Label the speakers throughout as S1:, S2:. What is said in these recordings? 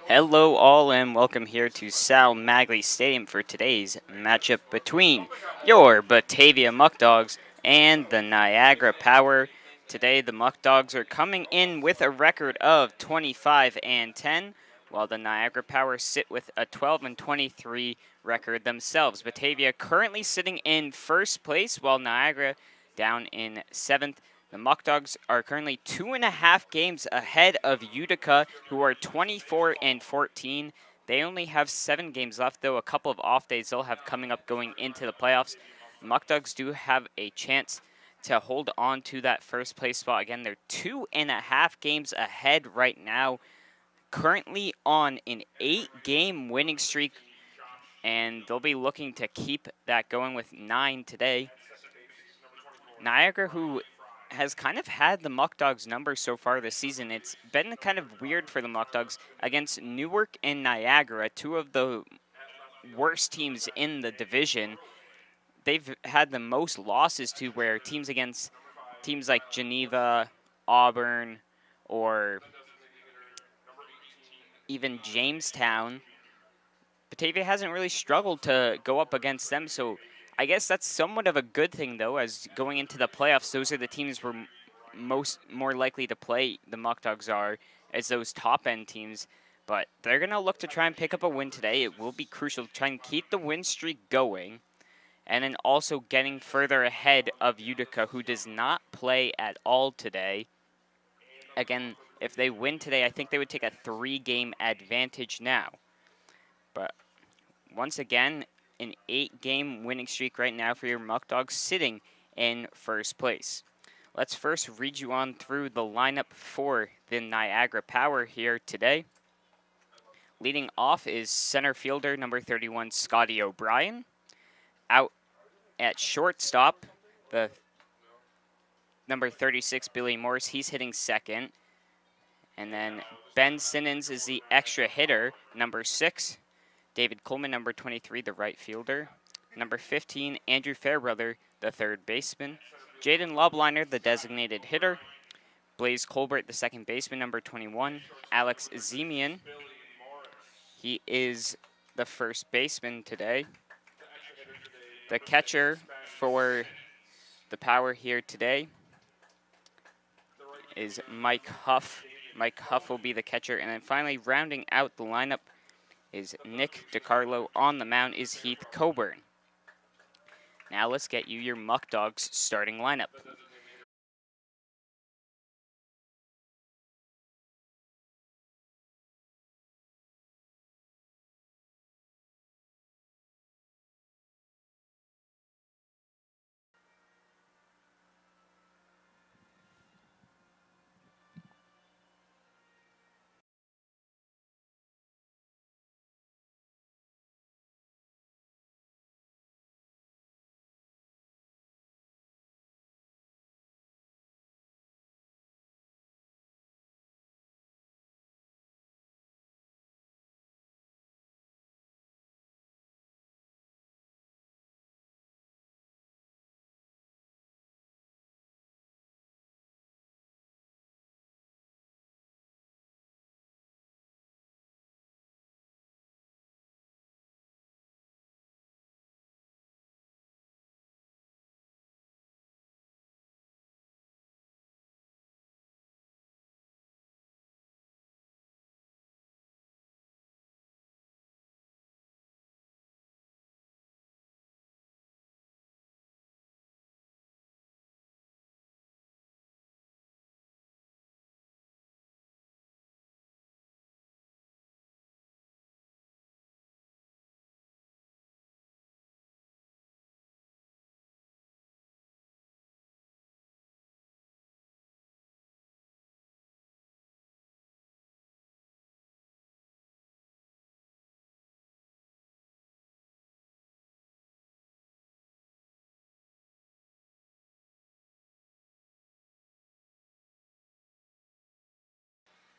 S1: Hello all and welcome here to Sal Magley Stadium for today's matchup between your Batavia Muckdogs and the Niagara Power. Today the Muckdogs are coming in with a record of 25-10, while the Niagara Power sit with a 12-23 record themselves. Batavia currently sitting in first place while Niagara down in seventh. The Muckdogs are currently 2.5 games ahead of Utica, who are 24-14. They only have 7 games left, though. A couple of off days they'll have coming up going into the playoffs. The Muckdogs do have a chance to hold on to that first place spot. Again, they're 2.5 games ahead right now, currently on an 8-game winning streak, and they'll be looking to keep that going with 9 today. Niagara, who has kind of had the Muckdogs number so far this season. It's been kind of weird for the Muckdogs against Newark and Niagara, two of the worst teams in the division. They've had the most losses to where teams against teams like Geneva, Auburn, or even Jamestown. Batavia hasn't really struggled to go up against them, so I guess that's somewhat of a good thing, though, as going into the playoffs, those are the teams we're more likely to play, the Muckdogs are, as those top-end teams. But they're going to look to try and pick up a win today. It will be crucial to try and keep the win streak going, and then also getting further ahead of Utica, who does not play at all today. Again, if they win today, I think they would take a 3-game advantage now. But once again, an 8-game winning streak right now for your Muckdogs, sitting in first place. Let's first read you on through the lineup for the Niagara Power here today. Leading off is center fielder number 31, Scotty O'Brien. Out at shortstop, the number 36, Billy Morris. He's hitting second. And then Ben Simmons is the extra hitter, number 6. David Coleman, number 23, the right fielder. Number 15, Andrew Fairbrother, the third baseman. Jaden Lobliner, the designated hitter. Blaze Colbert, the second baseman, number 21. Alex Zemian, he is the first baseman today. The catcher for the Power here today is Mike Huff. Mike Huff will be the catcher. And then finally, rounding out the lineup is Nick DiCarlo. On the mound is Heath Coburn. Now let's get you your Muckdogs starting lineup.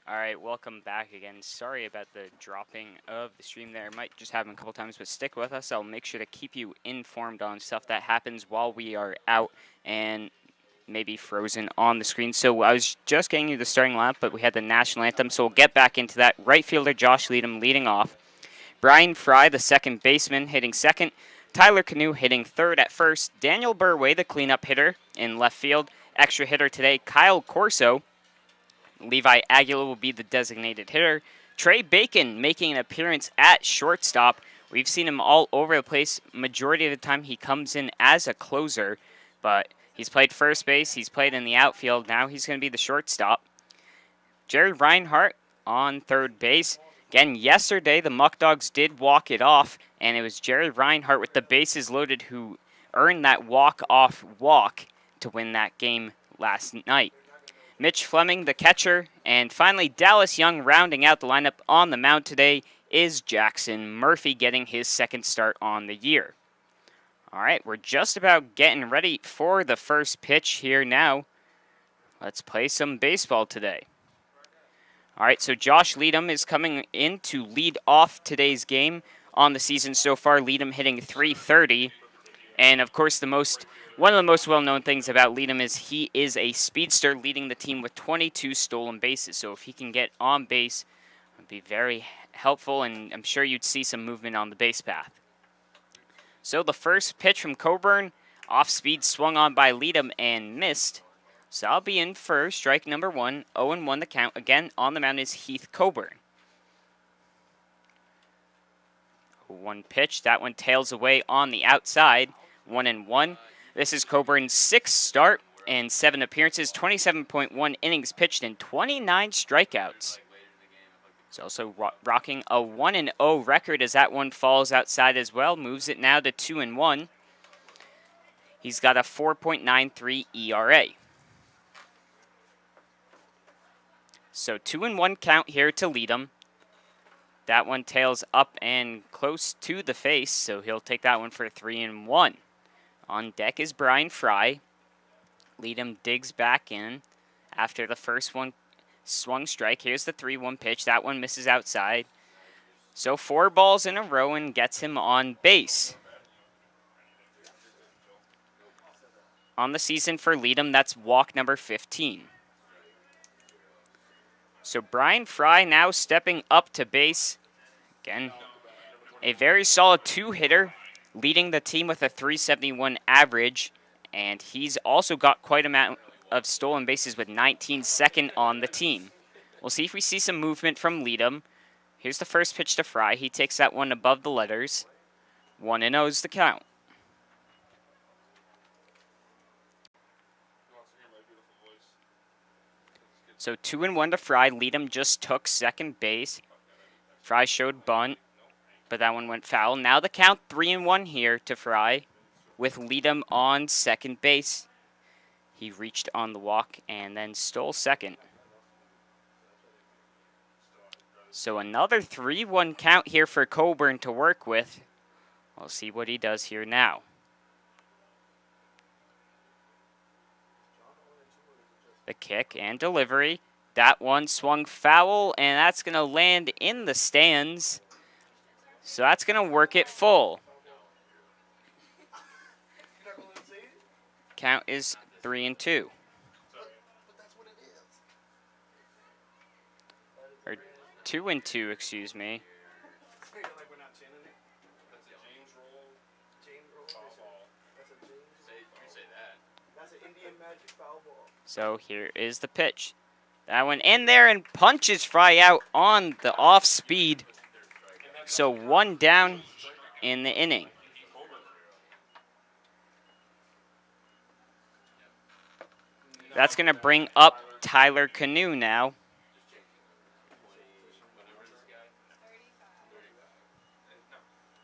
S1: All right, welcome back again. Sorry about the dropping of the stream there. Might just happen a couple times, but stick with us. I'll make sure to keep you informed on stuff that happens while we are out. And maybe frozen on the screen. So I was just getting you the starting lineup, but we had the national anthem, so we'll get back into that. Right fielder Josh Leadham leading off. Brian Fry, the second baseman, hitting second. Tyler Canoe hitting third at first. Daniel Burway, the cleanup hitter in left field. Extra hitter today, Kyle Corso. Levi Aguilar will be the designated hitter. Trey Bacon making an appearance at shortstop. We've seen him all over the place. Majority of the time he comes in as a closer, but he's played first base, he's played in the outfield. Now he's going to be the shortstop. Jerry Reinhardt on third base. Again, yesterday the Muckdogs did walk it off, and it was Jerry Reinhardt with the bases loaded who earned that walk-off walk to win that game last night. Mitch Fleming, the catcher, and finally Dallas Young rounding out the lineup on the mound today is Jackson Murphy getting his second start on the year. All right, we're just about getting ready for the first pitch here now. Let's play some baseball today. All right, so Josh Leadham is coming in to lead off today's game. On the season so far, Leadham hitting .330. And, of course, one of the most well-known things about Leadham is he is a speedster leading the team with 22 stolen bases. So if he can get on base, it would be very helpful, and I'm sure you'd see some movement on the base path. So the first pitch from Coburn, off-speed swung on by Leadham and missed. So I'll be in for strike number 1, 0-1 the count. Again, on the mound is Heath Coburn. 1 pitch, that one tails away on the outside, 1-1. This is Coburn's 6th start and 7 appearances, 27.1 innings pitched and 29 strikeouts. He's also rocking a 1-0 record as that one falls outside as well, moves it now to 2-1. He's got a 4.93 ERA. So 2-1 count here to Leadham. That one tails up and close to the face, so he'll take that one for 3-1. On deck is Brian Fry. Leadham digs back in after the first one swung strike. Here's the 3-1 pitch. That one misses outside. So 4 balls in a row and gets him on base. On the season for Leadham, that's walk number 15. So Brian Fry now stepping up to base. Again, a very solid 2-hitter, leading the team with a .371 average. And he's also got quite an amount of stolen bases with 19, second on the team. We'll see if we see some movement from Leadham. Here's the first pitch to Fry. He takes that one above the letters. 1-0 is the count. So 2-1 to Fry. Leadham just took second base. Fry showed bunt, but that one went foul. Now the count 3-1 here to Fry with Leadham on second base. He reached on the walk and then stole second. So another 3-1 count here for Coburn to work with. We'll see what he does here now. The kick and delivery. That one swung foul, and that's going to land in the stands. So that's going to work it full. Count is 3-2. Or 2-2, excuse me. So here is the pitch. That one in there and punches Fry out on the off speed. So 1 down in the inning. That's going to bring up Tyler Canoe now.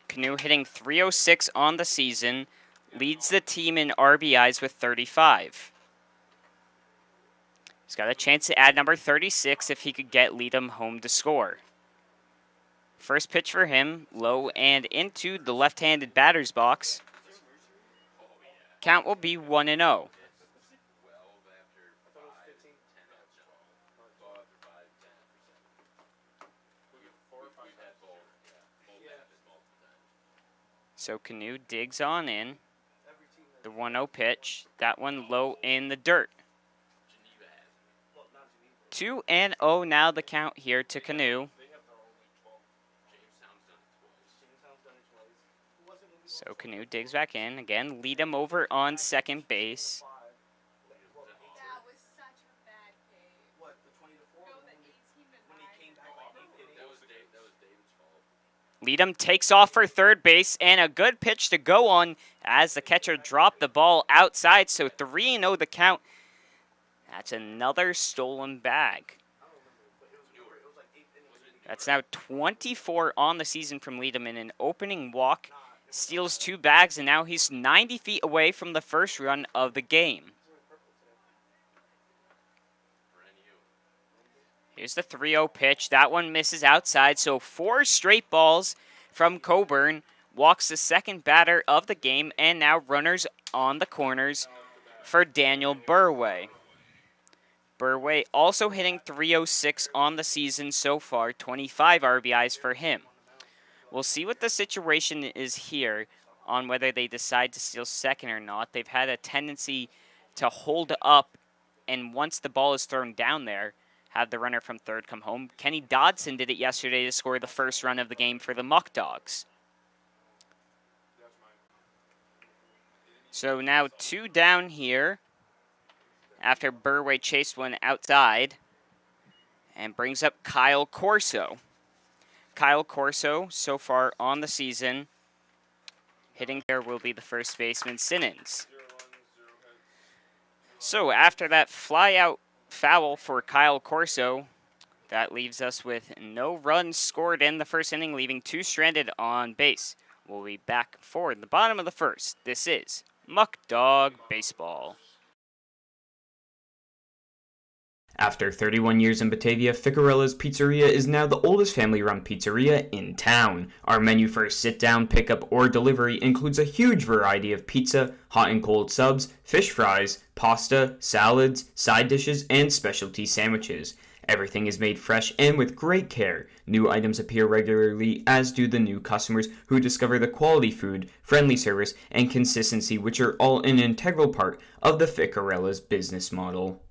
S1: Canoe hitting .306 on the season. Leads the team in RBIs with 35. He's got a chance to add number 36 if he could get Leadham home to score. First pitch for him, low and into the left-handed batter's box. Count will be 1-0. So Canoe digs on in. The 1-0 pitch. That one low in the dirt. 2-0 now the count here to Canoe. So Canoe digs back in. Again, lead him over on second base. Leadham takes off for third base, and a good pitch to go on as the catcher dropped the ball outside. So 3-0 the count. That's another stolen bag. That's now 24 on the season from Leadham in an opening walk. Steals 2 bags, and now he's 90 feet away from the first run of the game. Here's the 3-0 pitch. That one misses outside, so 4 straight balls from Coburn. Walks the second batter of the game, and now runners on the corners for Daniel Burway. Burway also hitting .306 on the season so far, 25 RBIs for him. We'll see what the situation is here on whether they decide to steal second or not. They've had a tendency to hold up, and once the ball is thrown down there, have the runner from third come home. Kenny Dodson did it yesterday to score the first run of the game for the Muckdogs. So now 2 down here after Burway chased one outside and brings up Kyle Corso. Kyle Corso, so far on the season, hitting there will be the first baseman, Simmons. So after that fly-out foul for Kyle Corso, that leaves us with no runs scored in the first inning, leaving 2 stranded on base. We'll be back for the bottom of the first. This is Muckdog Baseball.
S2: After 31 years in Batavia, Ficarella's Pizzeria is now the oldest family-run pizzeria in town. Our menu for sit-down, pickup, or delivery includes a huge variety of pizza, hot and cold subs, fish fries, pasta, salads, side dishes, and specialty sandwiches. Everything is made fresh and with great care. New items appear regularly, as do the new customers who discover the quality food, friendly service, and consistency, which are all an integral part of the Ficarella's business model.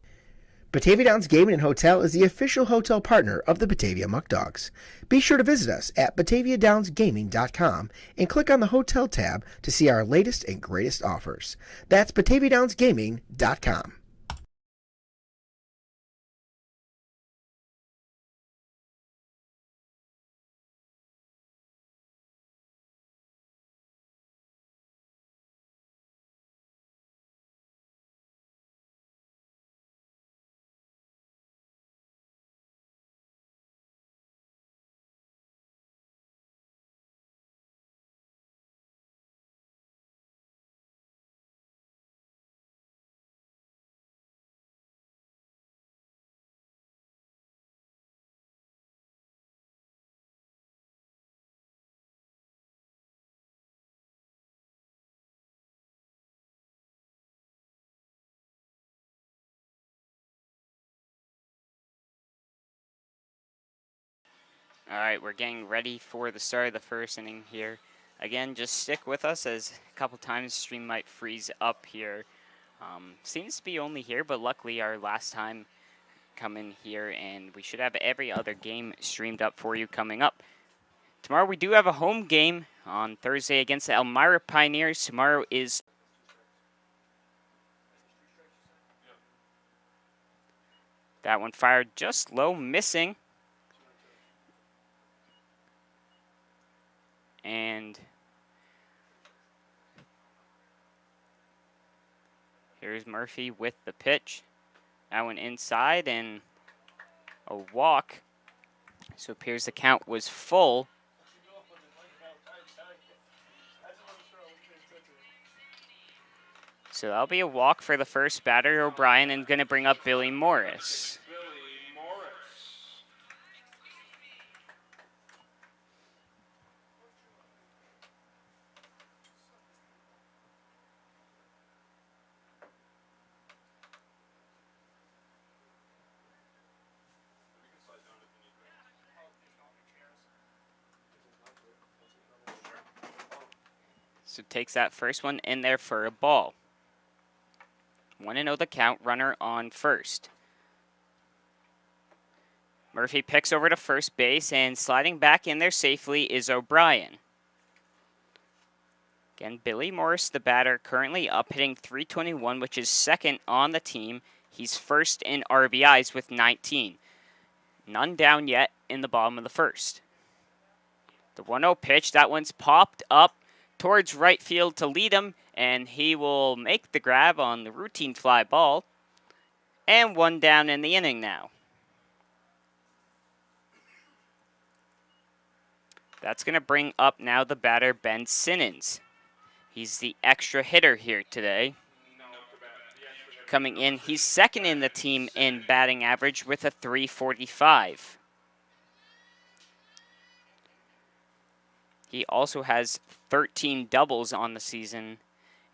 S3: Batavia Downs Gaming and Hotel is the official hotel partner of the Batavia Muckdogs. Be sure to visit us at BataviaDownsGaming.com and click on the Hotel tab to see our latest and greatest offers. That's BataviaDownsGaming.com.
S1: All right, we're getting ready for the start of the first inning here. Again, just stick with us as a couple times stream might freeze up here. Seems to be only here, but luckily our last time come in here, and we should have every other game streamed up for you coming up. Tomorrow we do have a home game on Thursday against the Elmira Pioneers. Tomorrow is that one fired just low, missing. And here's Murphy with the pitch. That one inside and a walk. So it appears the count was full. So that'll be a walk for the first batter, O'Brien, and going to bring up Billy Morris. So takes that first one in there for a ball. 1-0 the count, runner on first. Murphy picks over to first base, and sliding back in there safely is O'Brien. Again, Billy Morris, the batter, currently up hitting .321, which is second on the team. He's first in RBIs with 19. None down yet in the bottom of the first. The 1-0 pitch, that one's popped up towards right field to lead him, and he will make the grab on the routine fly ball. And one down in the inning now. That's going to bring up now the batter, Ben Simmons. He's the extra hitter here today. Coming in, he's second in the team in batting average with a .345. He also has 13 doubles on the season,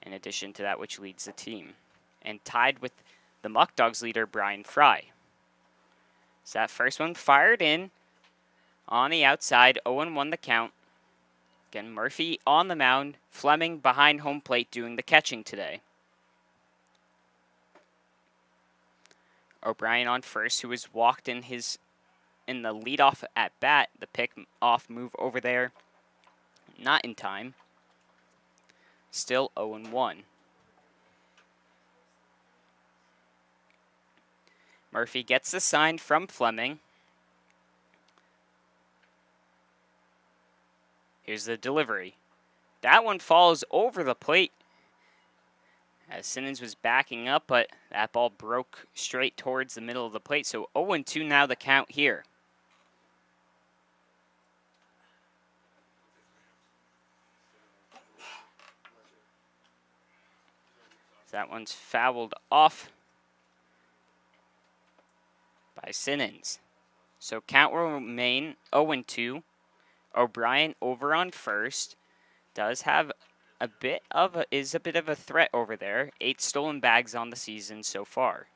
S1: in addition to that, which leads the team, and tied with the Muckdogs leader, Brian Fry. So that first one fired in on the outside, 0-1 the count. Again, Murphy on the mound, Fleming behind home plate doing the catching today. O'Brien on first, who was walked in the leadoff at bat, the pick off move over there. Not in time. Still 0-1. Murphy gets the sign from Fleming. Here's the delivery. That one falls over the plate as Simmons was backing up, but that ball broke straight towards the middle of the plate. So 0-2 now the count here. That one's fouled off by Simmons. So count will remain 0-2. O'Brien over on first. Does have a bit of a threat over there. 8 stolen bags on the season so far.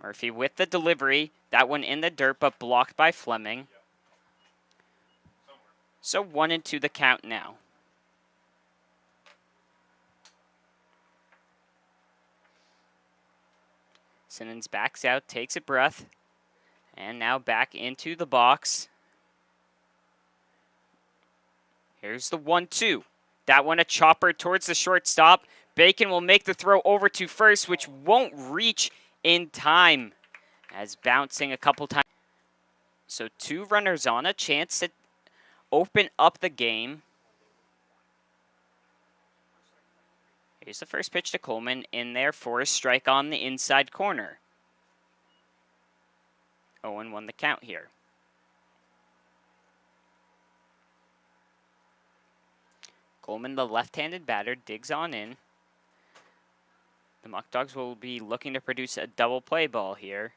S1: Murphy with the delivery. That one in the dirt, but blocked by Fleming. So 1-2 the count now. Simmons backs out, takes a breath, and now back into the box. Here's the 1-2. That one a chopper towards the shortstop. Bacon will make the throw over to first, which won't reach in time as bouncing a couple times. So 2 runners on, a chance to open up the game. Here's the first pitch to Coleman in there for a strike on the inside corner. 0-1 the count here. Coleman, the left-handed batter, digs on in. The Muckdogs will be looking to produce a double play ball here.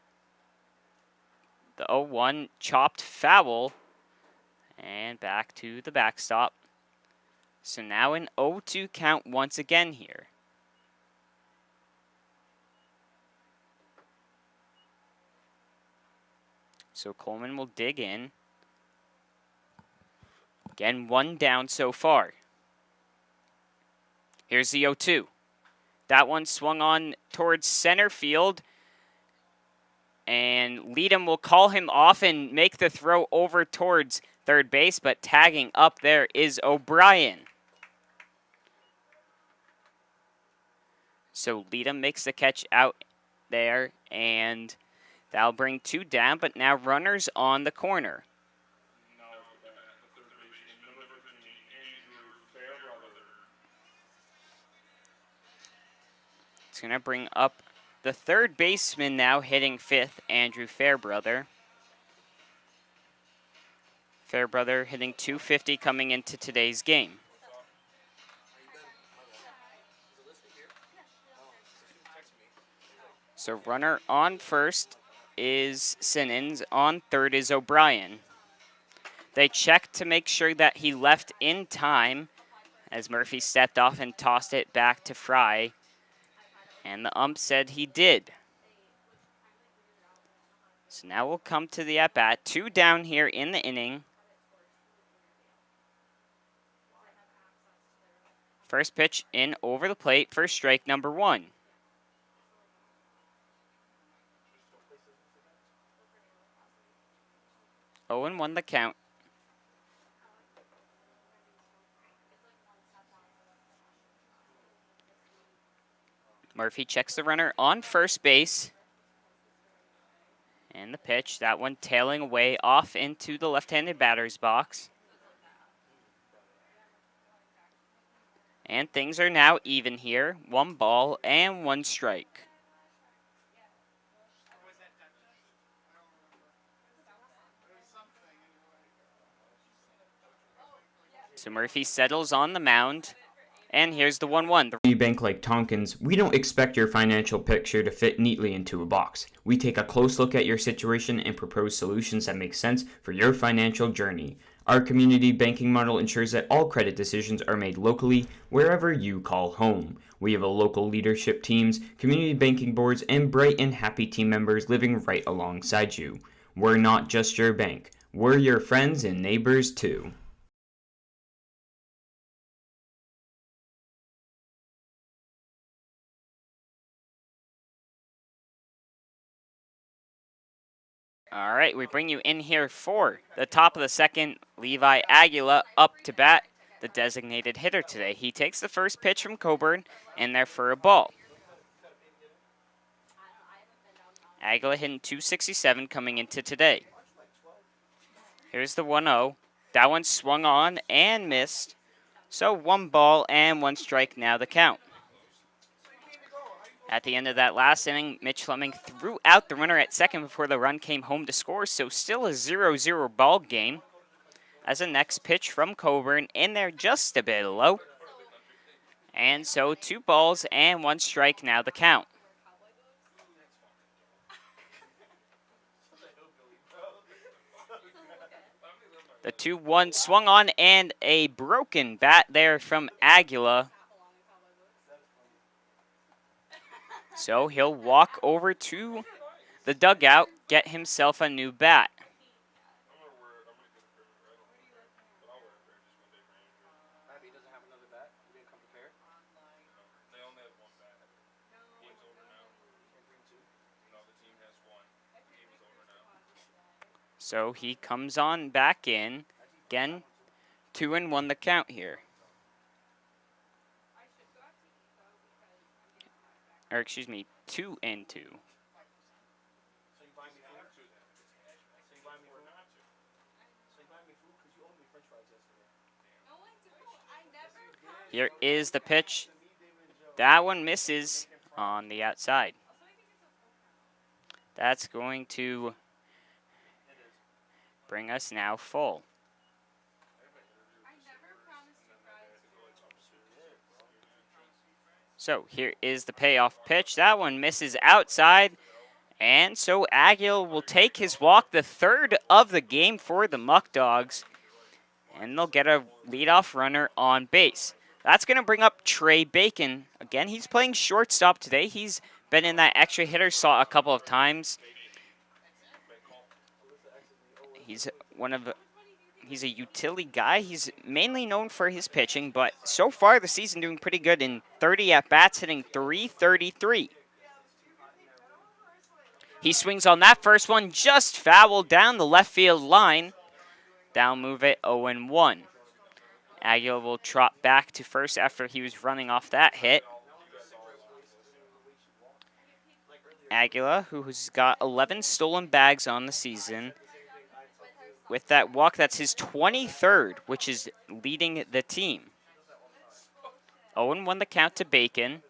S1: The 0-1 chopped foul. And back to the backstop. So now an 0-2 count once again here. So Coleman will dig in. Again, 1 down so far. Here's the 0-2. That one swung on towards center field. And Leadham will call him off and make the throw over towards third base, but tagging up there is O'Brien. So Leadham makes the catch out there, and that'll bring 2 down, but now runners on the corner. It's going to bring up the third baseman now hitting 5th, Andrew Fairbrother. Fairbrother hitting .250 coming into today's game. So runner on first is Simmons, on third is O'Brien. They checked to make sure that he left in time as Murphy stepped off and tossed it back to Fry. And the ump said he did. So now we'll come to the at-bat. 2 down here in the inning. First pitch in over the plate for strike number 1. Oh, and 1 the count. Murphy checks the runner on first base. And the pitch, that one tailing away off into the left-handed batter's box. And things are now even here. 1 ball and 1 strike. So Murphy settles on the mound. And here's the 1-1.
S2: A bank like Tompkins, we don't expect your financial picture to fit neatly into a box. We take a close look at your situation and propose solutions that make sense for your financial journey. Our community banking model ensures that all credit decisions are made locally, wherever you call home. We have a local leadership teams, community banking boards, and bright and happy team members living right alongside you. We're not just your bank. We're your friends and neighbors too.
S1: All right, we bring you in here for the top of the second. Levi Aguila up to bat, the designated hitter today. He takes the first pitch from Coburn, in there for a ball. Aguila hitting .267 coming into today. Here's the 1-0. That one swung on and missed. So 1 ball and 1 strike now the count. At the end of that last inning, Mitch Fleming threw out the runner at second before the run came home to score, so still a 0-0 ball game. As the next pitch from Coburn in there just a bit low. And so 2 balls and 1 strike now the count. The 2-1 swung on and a broken bat there from Aguila. So he'll walk over to the dugout, get himself a new bat. So he comes on back in. Again, 2-1 the count here. Or excuse me, 2-2. Here is the pitch. That one misses on the outside. That's going to bring us now full. So here is the payoff pitch. That one misses outside. And so Aguila will take his walk, the 3rd of the game for the Muckdogs. And they'll get a leadoff runner on base. That's going to bring up Trey Bacon. Again, he's playing shortstop today. He's been in that extra hitter slot a couple of times. He's a utility guy. He's mainly known for his pitching, but so far the season doing pretty good in 30 at-bats, hitting .333. He swings on that first one, just fouled down the left field line. Down move it 0-1. Aguila will trot back to first after he was running off that hit. Aguila, who's got 11 stolen bags on the season. With that walk, that's his 23rd, which is leading the team. 0-1 the count to Bacon.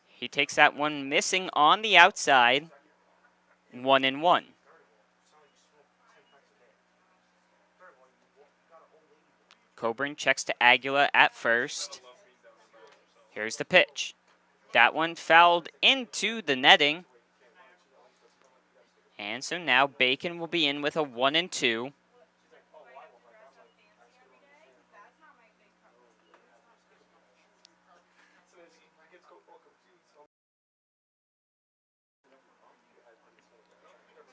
S1: He takes that one missing on the outside. 1-1. Coburn checks to Aguila at first. Here's the pitch. That one fouled into the netting. And so now Bacon will be in with a 1-2.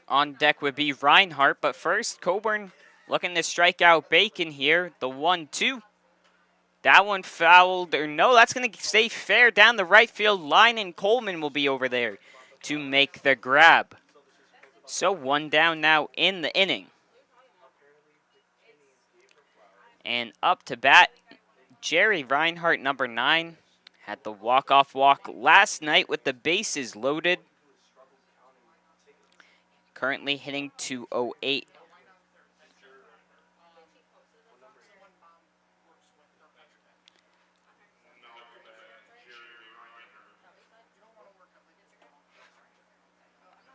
S1: On deck would be Reinhardt, but first Coburn looking to strike out Bacon here. The 1-2. That one fouled, or no, that's going to stay fair down the right field line, and Coleman will be over there to make the grab. So 1 down now in the inning. And up to bat, Jerry Reinhardt, number 9, had the walk-off walk last night with the bases loaded. Currently hitting .208.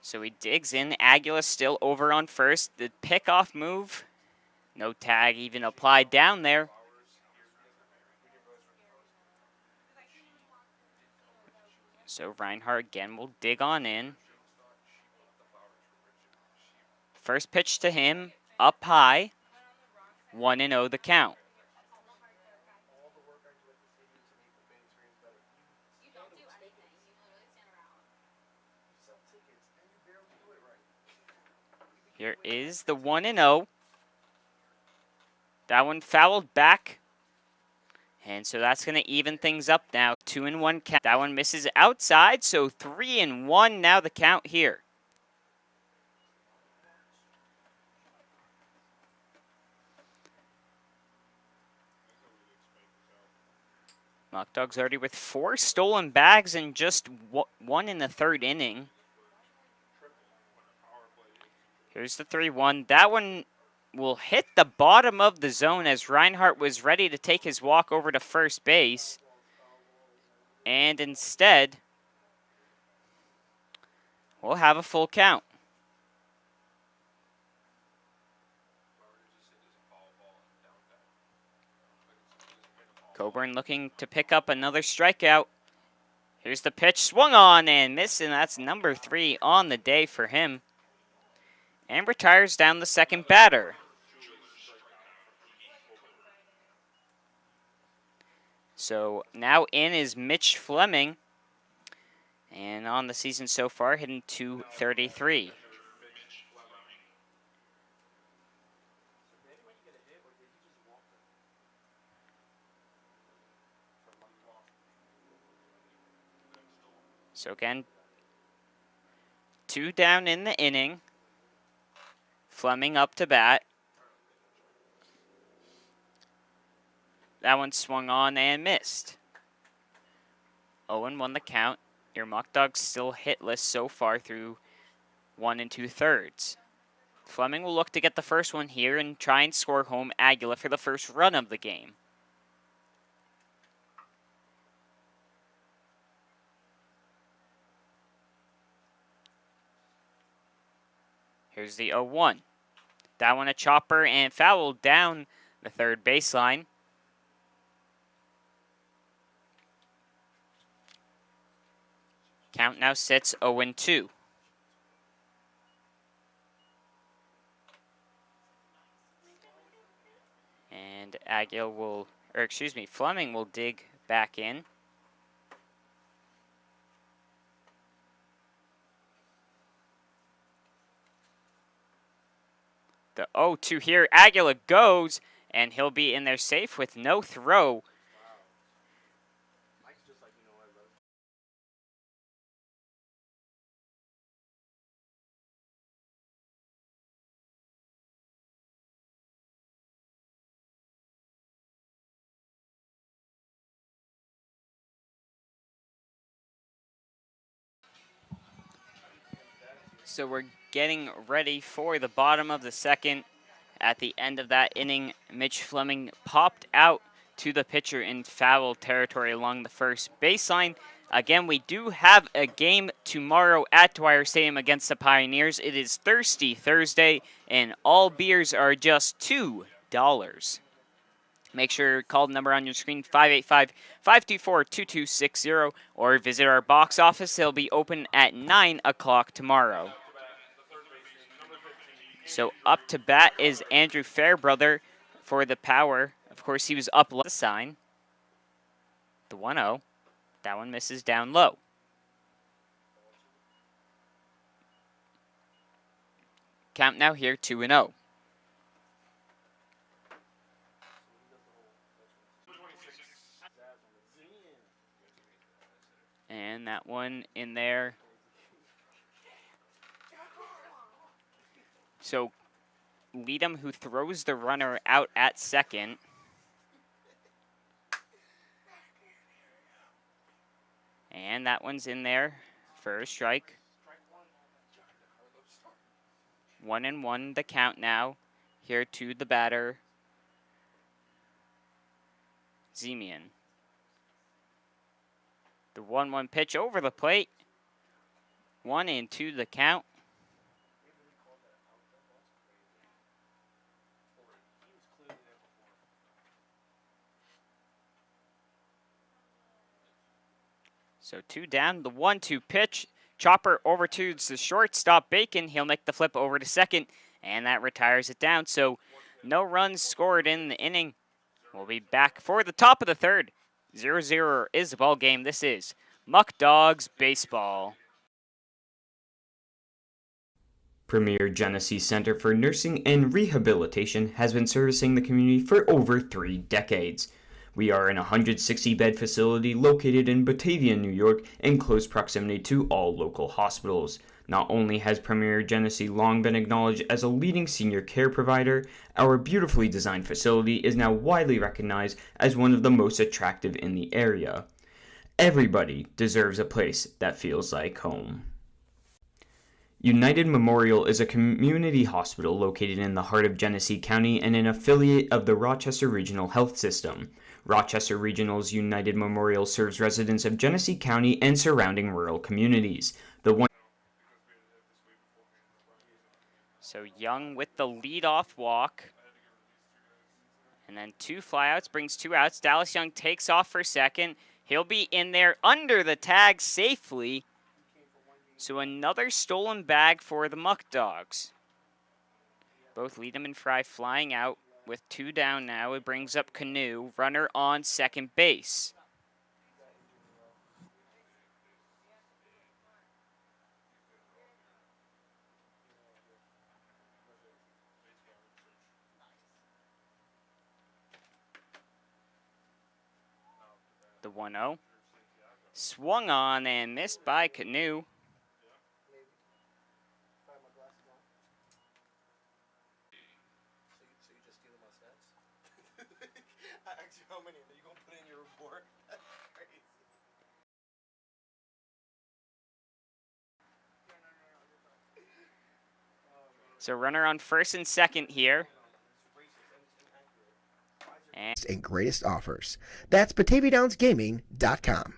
S1: So he digs in. Aguilar still over on first. The pickoff move. No tag even applied down there. So Reinhardt again will dig on in. First pitch to him, up high. 1-0 the count. Here is the 1-0. That one fouled back. And so that's going to even things up now. 2-1 count. That one misses outside, so 3-1 now the count here. Muckdogs already with 4 stolen bags and just 1 in the 3rd inning. Here's the 3-1. That one will hit the bottom of the zone as Reinhardt was ready to take his walk over to first base. And instead, we'll have a full count. Coburn looking to pick up another strikeout. Here's the pitch, swung on and missed, and that's number 3 on the day for him. And retires down the second batter. So now in is Mitch Fleming. And on the season so far, hitting .233. So again, 2 down in the inning. Fleming up to bat. That one swung on and missed. 0-1 the count. Your Muckdogs still hitless so far through 1 2/3. Fleming will look to get the first one here and try and score home Aguilar for the first run of the game. Here's the 0-1. That one a chopper and fouled down the third baseline. Count now sits 0-2. And Fleming will dig back in. The 0-2 here. Aguilar goes, and he'll be in there safe with no throw. So we're getting ready for the bottom of the second. At the end of that inning, Mitch Fleming popped out to the pitcher in foul territory along the first baseline. Again, we do have a game tomorrow at Dwyer Stadium against the Pioneers. It is Thirsty Thursday, and all beers are just $2. Make sure to call the number on your screen, 585-524-2260, or visit our box office. It'll be open at 9 o'clock tomorrow. So up to bat is Andrew Fairbrother for the Power. Of course, he was up low. The sign. The 1-0. That one misses down low. Count now here, 2-0. And that one in there. So Leadham, who throws the runner out at second. And that one's in there for a strike. 1-1 the count now. Here to the batter, Zemian. The 1-1 pitch over the plate. 1-2 the count. So 2 down, the 1-2 pitch. Chopper over to the shortstop, Bacon. He'll make the flip over to second, and that retires it down. So no runs scored in the inning. We'll be back for the top of the third. 0-0 is the ball game. This is Muckdogs Baseball.
S2: Premier Genesee Center for Nursing and Rehabilitation has been servicing the community for over 3 decades. We are an 160-bed facility located in Batavia, New York, in close proximity to all local hospitals. Not only has Premier Genesee long been acknowledged as a leading senior care provider, our beautifully designed facility is now widely recognized as one of the most attractive in the area. Everybody deserves a place that feels like home. United Memorial is a community hospital located in the heart of Genesee County and an affiliate of the Rochester Regional Health System. Rochester Regional's United Memorial serves residents of Genesee County and surrounding rural communities.
S1: So Young with the leadoff walk. And then 2 flyouts brings 2 outs. Dallas Young takes off for second. He'll be in there under the tag safely. So another stolen bag for the Muckdogs. Both Leadham and Fry flying out with 2 down now. It brings up Canoe, runner on second base. The 1-0. Swung on and missed by Canoe. So runner on first and second here.
S3: And greatest offers. That's BataviaDownsGaming.com.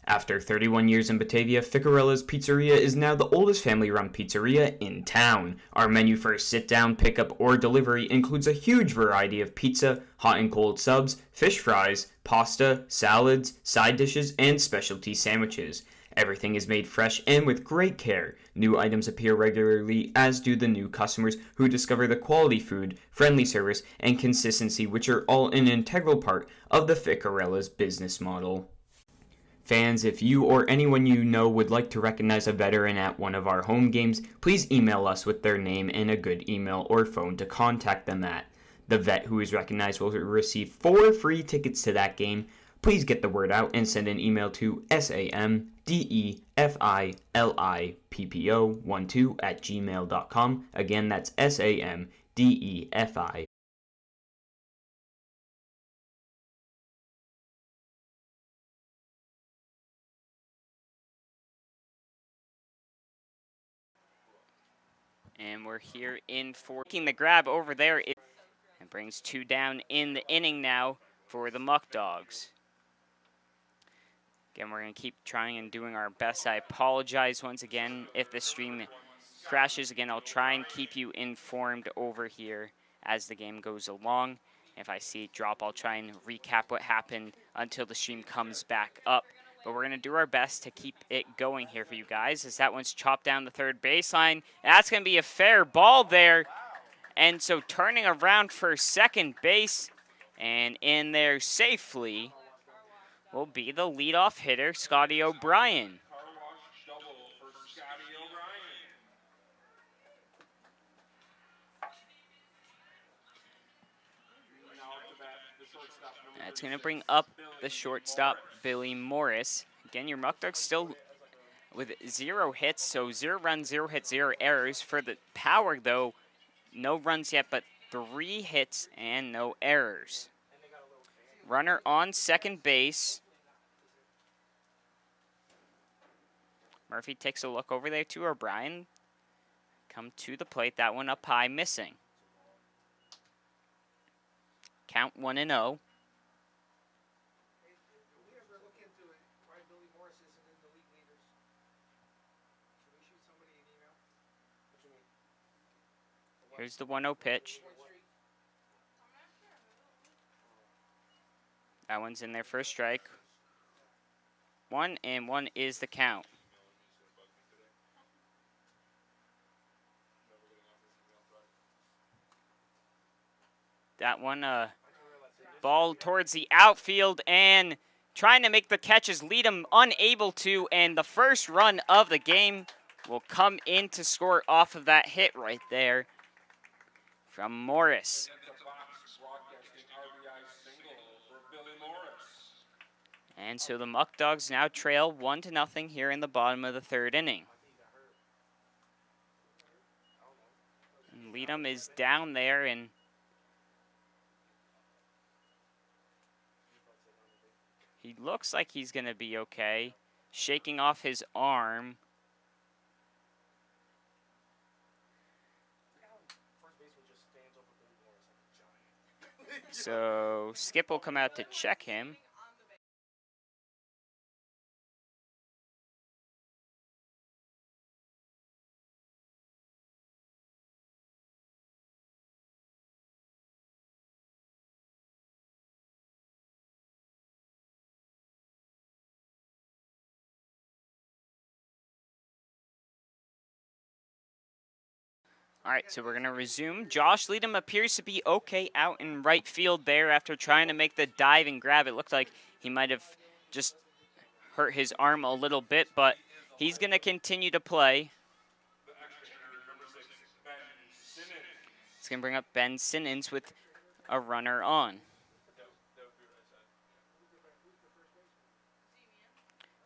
S2: After 31 years in Batavia, Ficarella's Pizzeria is now the oldest family-run pizzeria in town. Our menu for sit-down, pickup, or delivery includes a huge variety of pizza, hot and cold subs, fish fries, pasta, salads, side dishes, and specialty sandwiches. Everything is made fresh and with great care. New items appear regularly, as do the new customers who discover the quality food, friendly service, and consistency, which are all an integral part of the Ficarella's business model. Fans, if you or anyone you know would like to recognize a veteran at one of our home games, please email us with their name and a good email or phone to contact them at. The vet who is recognized will receive 4 free tickets to that game. Please get the word out and send an email to samdefilippo12@gmail.com. Again, that's samdefi.
S1: And we're here in for making the grab over there. It brings 2 down in the inning now for the Muckdogs. Again, we're going to keep trying and doing our best. I apologize once again if the stream crashes. Again, I'll try and keep you informed over here as the game goes along. If I see it drop, I'll try and recap what happened until the stream comes back up. But we're going to do our best to keep it going here for you guys, as that one's chopped down the third baseline. That's going to be a fair ball there. And so turning around for second base and in there safely will be the leadoff hitter, Scotty O'Brien. That's going to bring up the shortstop, Billy Morris. Again, your Muckdogs still with 0 hits, so 0 runs, 0 hits, 0 errors. For the Power, though, no runs yet, but 3 hits and no errors. Runner on second base. Murphy takes a look over there to O'Brien. Come to the plate. That one up high, missing. Count 1-0. Here's the 1-0 pitch. That one's in there for a strike. 1-1 is the count. That one, ball towards the outfield and trying to make the catches, lead him unable to, and the first run of the game will come in to score off of that hit right there from Morris. And so the Muckdogs now trail 1-0 here in the bottom of the third inning. And Leadham is down there, and he looks like he's going to be okay, shaking off his arm. So Skip will come out to check him. All right, so we're going to resume. Josh Leadham appears to be okay out in right field there after trying to make the dive and grab. It looked like he might have just hurt his arm a little bit, but he's going to continue to play. It's going to bring up Ben Simmons with a runner on.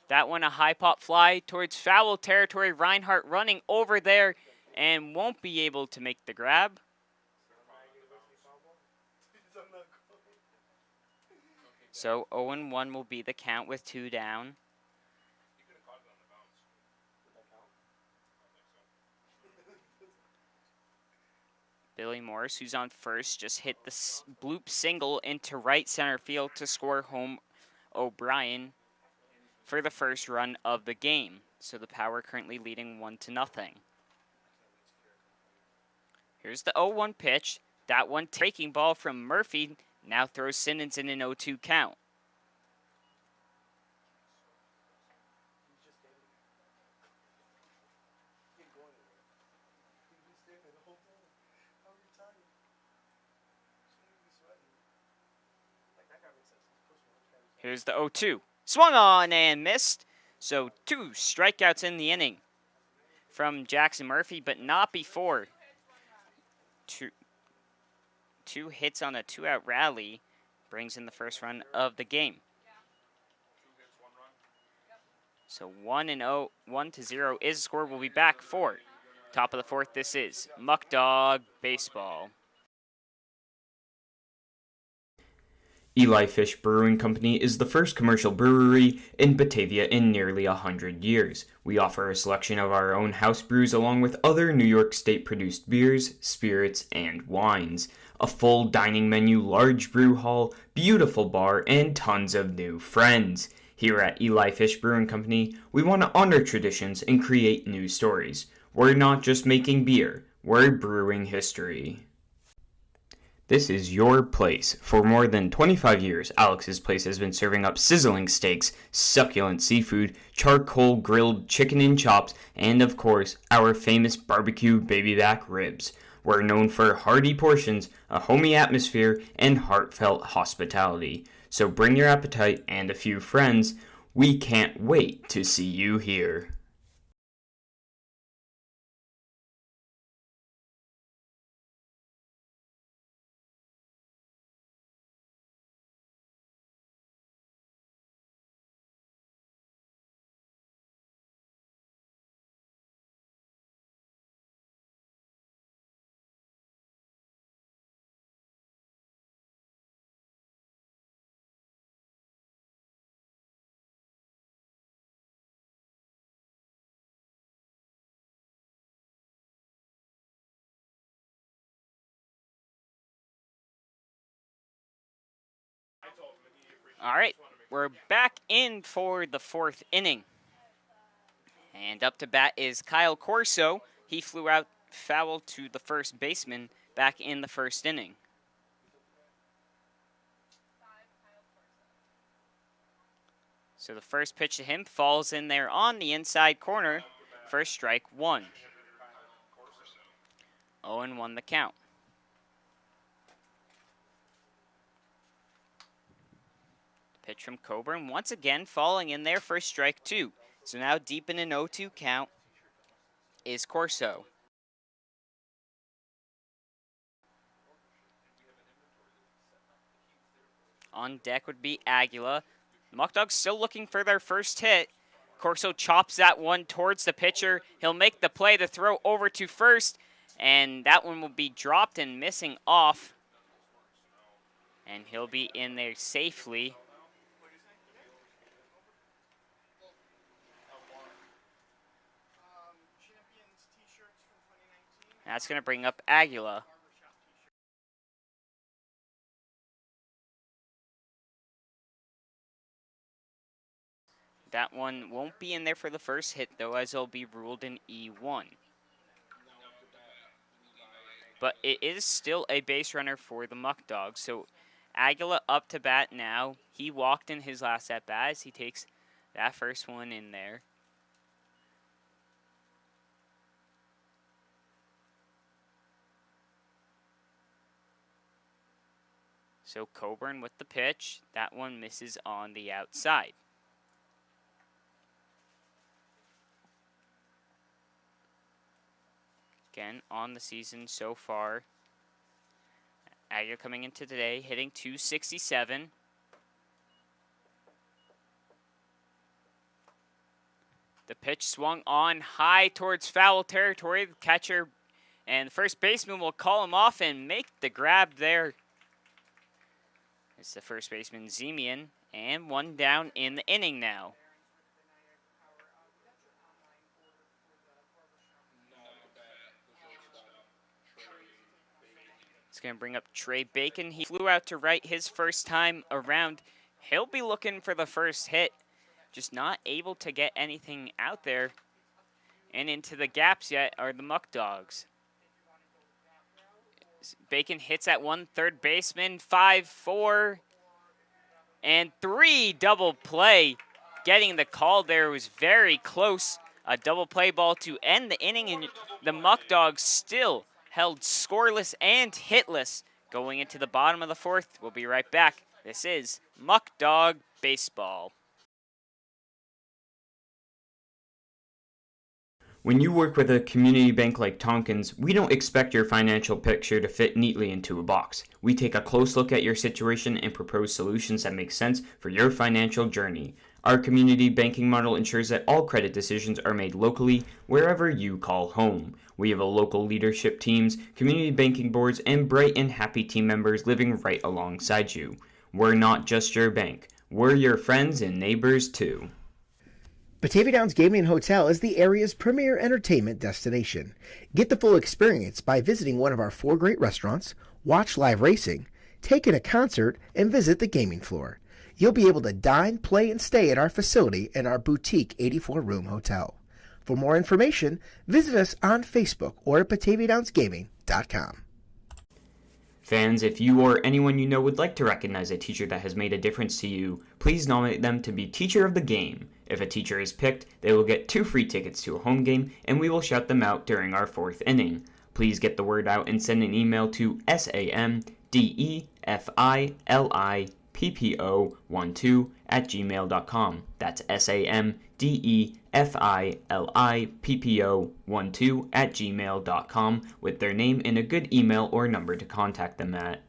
S1: That one, a high pop fly towards foul territory. Reinhardt running over there and won't be able to make the grab. So 0-1 will be the count with 2 down. Billy Morris, who's on first, just hit the bloop single into right center field to score home O'Brien for the first run of the game. So the Power currently leading 1-0. Here's the 0-1 pitch. That one taking ball from Murphy now throws Simmons in an 0-2 count. Here's the 0-2. Swung on and missed. So 2 strikeouts in the inning from Jackson Murphy, but not before. Two hits on a 2-out rally brings in the first run of the game. So 1-0 is the score. We'll be back for top of the fourth. This is Muckdog Baseball.
S2: Eli Fish Brewing Company is the first commercial brewery in Batavia in nearly 100 years. We offer a selection of our own house brews along with other New York State-produced beers, spirits, and wines. A full dining menu, large brew hall, beautiful bar, and tons of new friends. Here at Eli Fish Brewing Company, we want to honor traditions and create new stories. We're not just making beer, we're brewing history. This is your place. For more than 25 years, Alex's Place has been serving up sizzling steaks, succulent seafood, charcoal grilled chicken and chops, and of course, our famous barbecue baby back ribs. We're known for hearty portions, a homey atmosphere, and heartfelt hospitality. So bring your appetite and a few friends. We can't wait to see you here.
S1: All right, we're back in for the fourth inning. And up to bat is Kyle Corso. He flew out foul to the first baseman back in the first inning. So the first pitch to him falls in there on the inside corner for strike one. 0-1 the count. Pitch from Coburn, once again falling in there for strike two. So now deep in an 0-2 count is Corso. On deck would be Aguila. The Muckdogs still looking for their first hit. Corso chops that one towards the pitcher. He'll make the play to throw over to first, and that one will be dropped and missing off. And he'll be in there safely. That's going to bring up Aguila. That one won't be in there for the first hit, though, as it'll be ruled an E1. But it is still a base runner for the Muckdogs. So Aguila up to bat now. He walked in his last at-bat as he takes that first one in there. So Coburn with the pitch. That one misses on the outside. Again, on the season so far, Aguila coming into today, hitting .267. The pitch swung on high towards foul territory. The catcher and the first baseman will call him off and make the grab there. It's the first baseman, Zemian, and one down in the inning now. It's going to bring up Trey Bacon. He flew out to right his first time around. He'll be looking for the first hit, just not able to get anything out there. And into the gaps yet are the Muckdogs. Bacon hits at one, third baseman, 5-4, and 3 double play. Getting the call there was very close. A double play ball to end the inning, and the Muckdogs still held scoreless and hitless going into the bottom of the fourth. We'll be right back. This is Muckdog Baseball.
S2: When you work with a community bank like Tompkins, we don't expect your financial picture to fit neatly into a box. We take a close look at your situation and propose solutions that make sense for your financial journey. Our community banking model ensures that all credit decisions are made locally, wherever you call home. We have a local leadership teams, community banking boards, and bright and happy team members living right alongside you. We're not just your bank. We're your friends and neighbors too.
S3: Batavia Downs Gaming and Hotel is the area's premier entertainment destination. Get the full experience by visiting one of our 4 great restaurants, watch live racing, take in a concert, and visit the gaming floor. You'll be able to dine, play, and stay at our facility in our boutique 84-room hotel. For more information, visit us on Facebook or at BataviaDownsGaming.com.
S2: Fans, if you or anyone you know would like to recognize a teacher that has made a difference to you, please nominate them to be Teacher of the Game. If a teacher is picked, they will get 2 free tickets to a home game, and we will shout them out during our 4th inning. Please get the word out and send an email to samdefilippo12@gmail.com. That's samdefilippo12@gmail.com with their name and a good email or number to contact them at.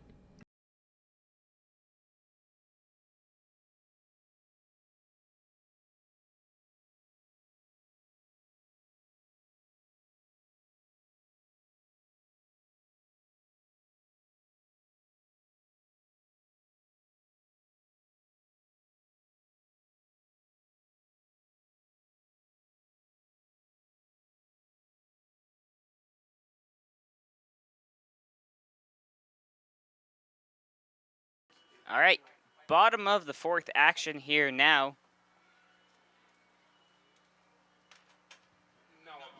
S1: All right, bottom of the fourth action here now.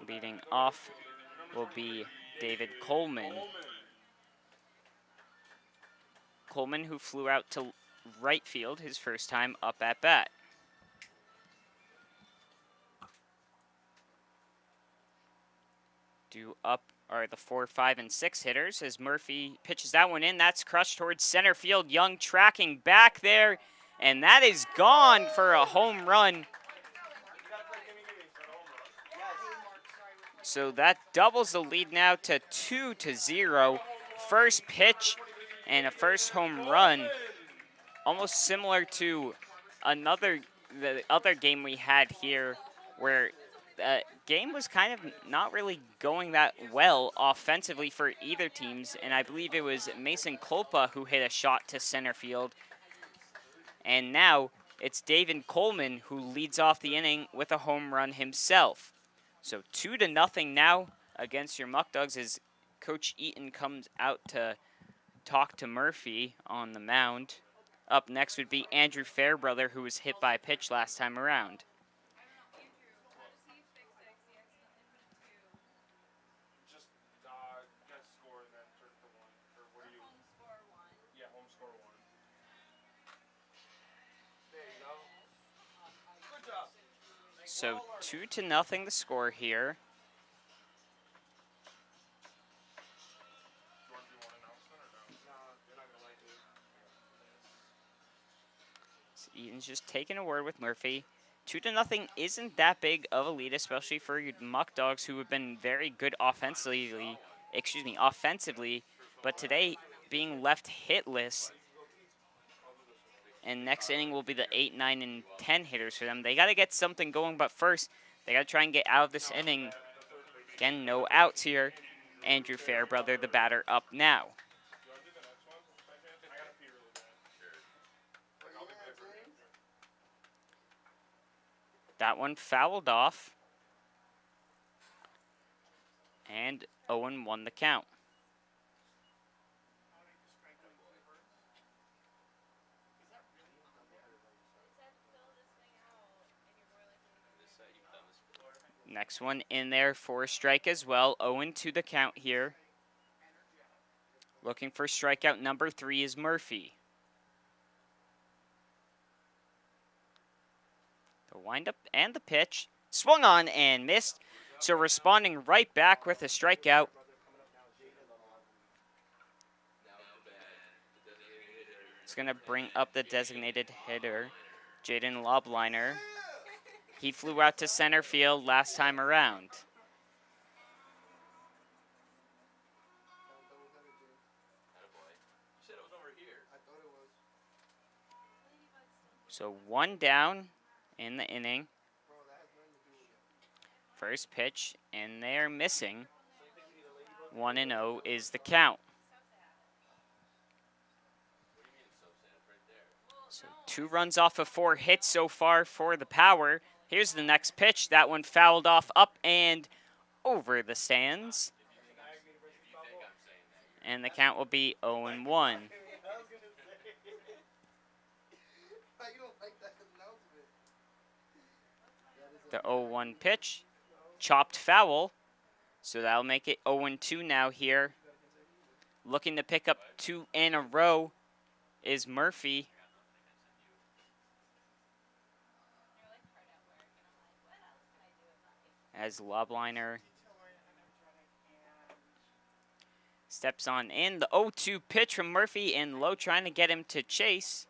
S1: Leading off will be David Coleman. Coleman, who flew out to right field his first time up at bat. Due up are the 4, 5, and 6 hitters as Murphy pitches that one in. That's crushed towards center field. Young tracking back there, and that is gone for a home run. So that doubles the lead now to 2-0. First pitch and a first home run. Almost similar to the other game we had here where the game was kind of not really going that well offensively for either teams, and I believe it was Mason Kolpa who hit a shot to center field. And now it's David Coleman who leads off the inning with a home run himself. So 2-0 now against your Muckdogs as Coach Eaton comes out to talk to Murphy on the mound. Up next would be Andrew Fairbrother, who was hit by a pitch last time around. So 2-0 the score here. So Eaton's just taking a word with Murphy. 2-0 isn't that big of a lead, especially for your Muckdogs, who have been very good offensively, but today being left hitless. And next inning will be the 8, 9, and 10 hitters for them. They got to get something going, but first, they got to try and get out of this inning. Again, no outs here. Andrew Fairbrother, the batter, up now. That one fouled off. And Owen won the count. Next one in there for a strike as well. 0-2 the count here. Looking for strikeout number 3 is Murphy. The windup and the pitch. Swung on and missed. So responding right back with a strikeout. It's going to bring up the designated hitter, Jaden Lobliner. He flew out to center field last time around. So 1 down in the inning. First pitch, and they're missing. 1-0 is the count. So 2 runs off of 4 hits so far for the Power. Here's the next pitch. That one fouled off up and over the stands. And the count will be 0-1. The 0-1 pitch, chopped foul. So that'll make it 0-2 now here. Looking to pick up 2 in a row is Murphy. As Lobliner steps on in. The 0-2 pitch from Murphy, and Lowe trying to get him to chase.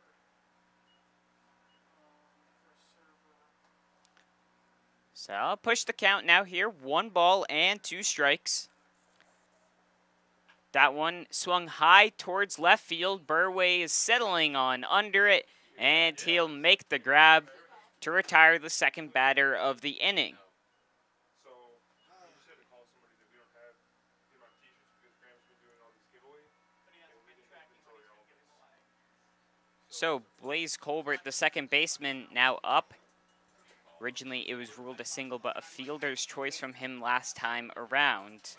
S1: So I'll push the count now here. 1 ball and 2 strikes. That one swung high towards left field. Burway is settling on under it, and he'll make the grab to retire the second batter of the inning. So Blaze Colbert, the second baseman, now up. Originally, it was ruled a single, but a fielder's choice from him last time around.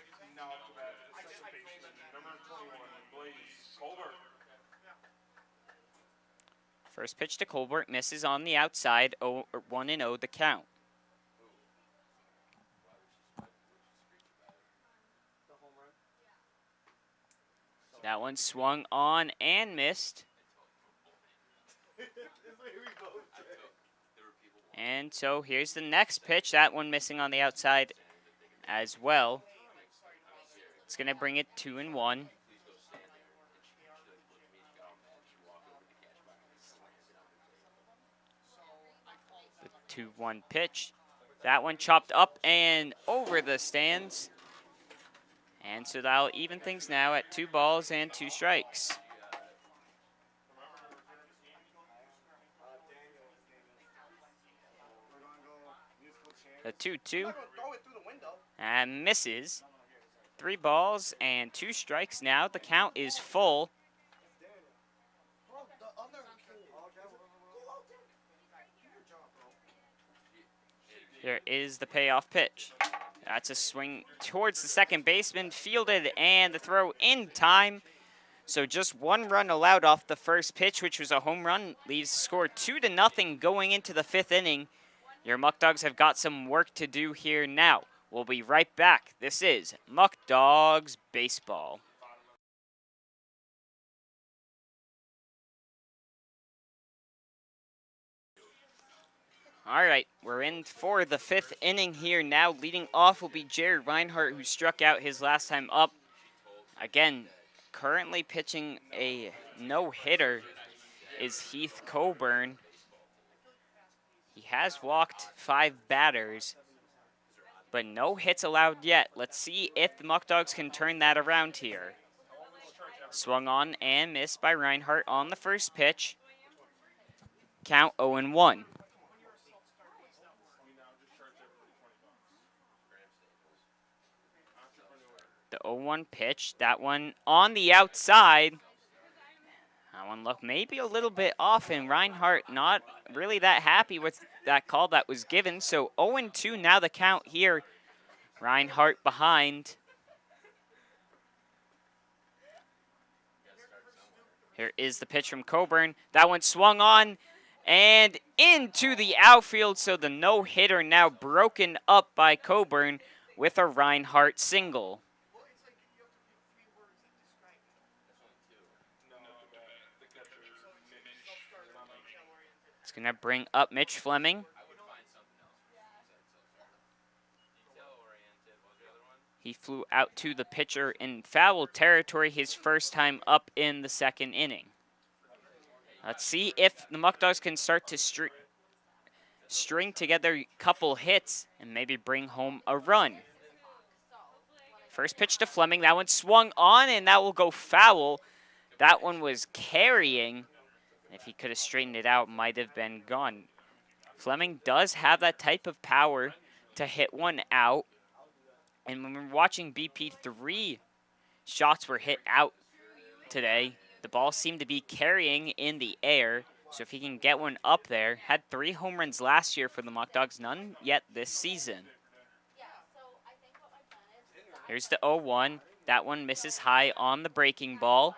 S1: First pitch to Colbert, misses on the outside, 1-0 the count. That one swung on and missed. And so here's the next pitch. That one missing on the outside as well. It's going to bring it 2-1. The 2-1 pitch. That one chopped up and over the stands. And so that'll even things now at 2 balls and 2 strikes. The 2-2. And misses. 3 balls and 2 strikes now. The count is full. Here is the payoff pitch. That's a swing towards the second baseman, fielded, and the throw in time. So just 1 run allowed off the first pitch, which was a home run, leaves the score 2-0 going into the 5th inning. Your Muckdogs have got some work to do here now. We'll be right back. This is Muckdogs Baseball. All right, we're in for the 5th inning here now. Leading off will be Jared Reinhardt, who struck out his last time up. Again, currently pitching a no-hitter is Heath Coburn. He has walked 5 batters, but no hits allowed yet. Let's see if the Muckdogs can turn that around here. Swung on and missed by Reinhardt on the first pitch. Count 0-1. The 0-1 pitch, that one on the outside. That one looked maybe a little bit off, and Reinhardt not really that happy with that call that was given. So 0-2 now the count here. Reinhardt behind. Here is the pitch from Coburn. That one swung on and into the outfield. So the no-hitter now broken up by Coburn with a Reinhardt single. It's going to bring up Mitch Fleming. He flew out to the pitcher in foul territory his first time up in the 2nd inning. Let's see if the Muckdogs can start to string together a couple hits and maybe bring home a run. First pitch to Fleming. That one swung on, and that will go foul. That one was carrying. If he could have straightened it out, might have been gone. Fleming does have that type of power to hit one out. And when we're watching BP, 3 shots were hit out today. The ball seemed to be carrying in the air. So if he can get one up there, had 3 home runs last year for the Muckdogs, none yet this season. Here's the 0-1. That one misses high on the breaking ball.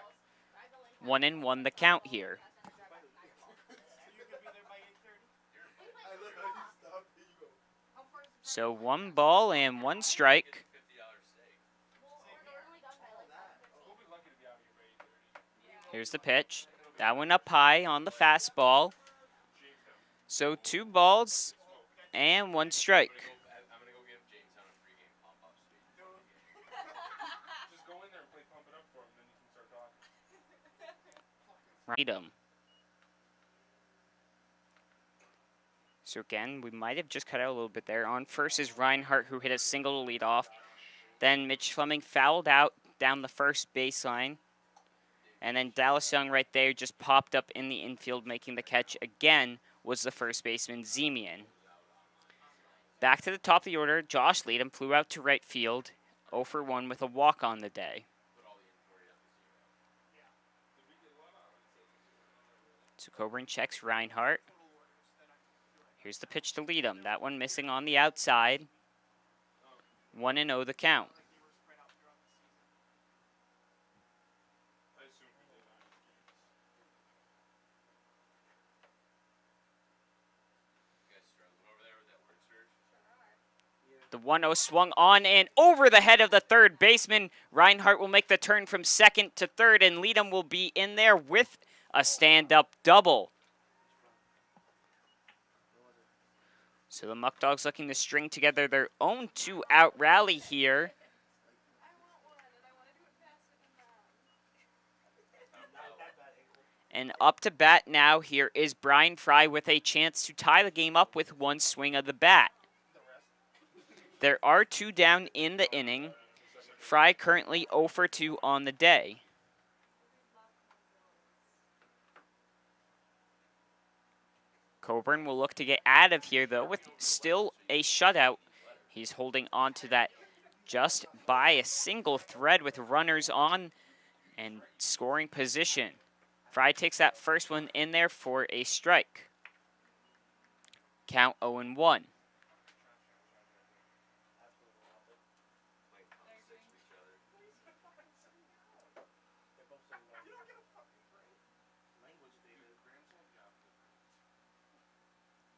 S1: 1-1 the count here. So 1 ball and 1 strike. Here's the pitch. That one up high on the fastball. So 2 balls and 1 strike. Freedom. So again, we might have just cut out a little bit there. On first is Reinhardt, who hit a single to lead off. Then Mitch Fleming fouled out down the first baseline. And then Dallas Young right there just popped up in the infield, making the catch again, was the first baseman, Zemian. Back to the top of the order, Josh Leadham flew out to right field, 0 for 1 with a walk on the day. So Coburn checks Reinhardt. Here's the pitch to Leadham. That one missing on the outside. 1-0 the count. The 1-0 swung on and over the head of the third baseman. Reinhardt will make the turn from second to third, and Leadham will be in there with a stand-up double. So the Muckdogs looking to string together their own 2-out rally here. And up to bat now here is Brian Fry with a chance to tie the game up with one swing of the bat. There are 2 down in the inning. Fry currently 0 for 2 on the day. Coburn will look to get out of here, though, with still a shutout. He's holding on to that just by a single thread with runners on and scoring position. Fry takes that first one in there for a strike. Count 0-1.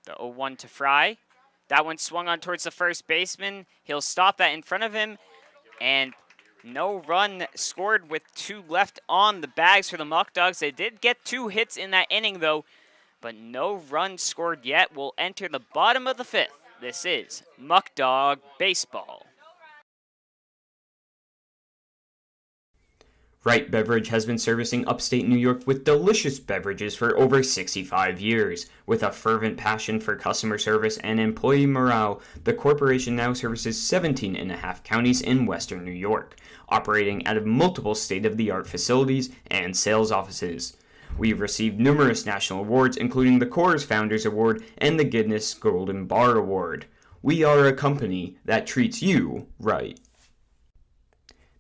S1: The 0-1 to Fry. That one swung on towards the first baseman. He'll stop that in front of him. And no run scored with 2 left on the bags for the Muckdogs. They did get 2 hits in that inning, though. But no run scored yet. We'll enter the bottom of the 5th. This is Muckdog Baseball.
S2: Wright Beverage has been servicing upstate New York with delicious beverages for over 65 years. With a fervent passion for customer service and employee morale, the corporation now services 17 and a half counties in western New York, operating out of multiple state-of-the-art facilities and sales offices. We've received numerous national awards, including the Coors Founders Award and the Guinness Golden Bar Award. We are a company that treats you right.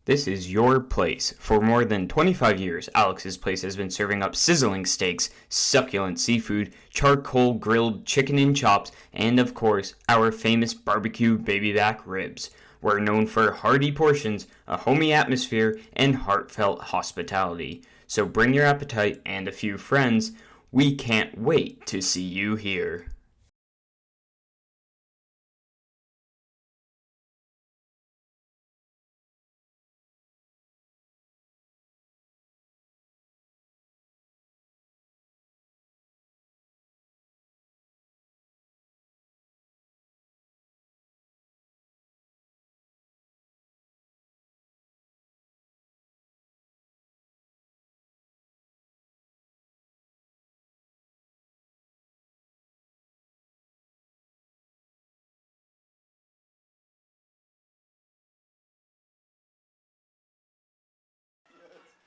S2: This is your place. For more than 25 years, Alex's Place has been serving up sizzling steaks, succulent seafood, charcoal grilled chicken and chops, and of course, our famous barbecue baby back ribs. We're known for hearty portions, a homey atmosphere, and heartfelt hospitality. So bring your appetite and a few friends. We can't wait to see you here.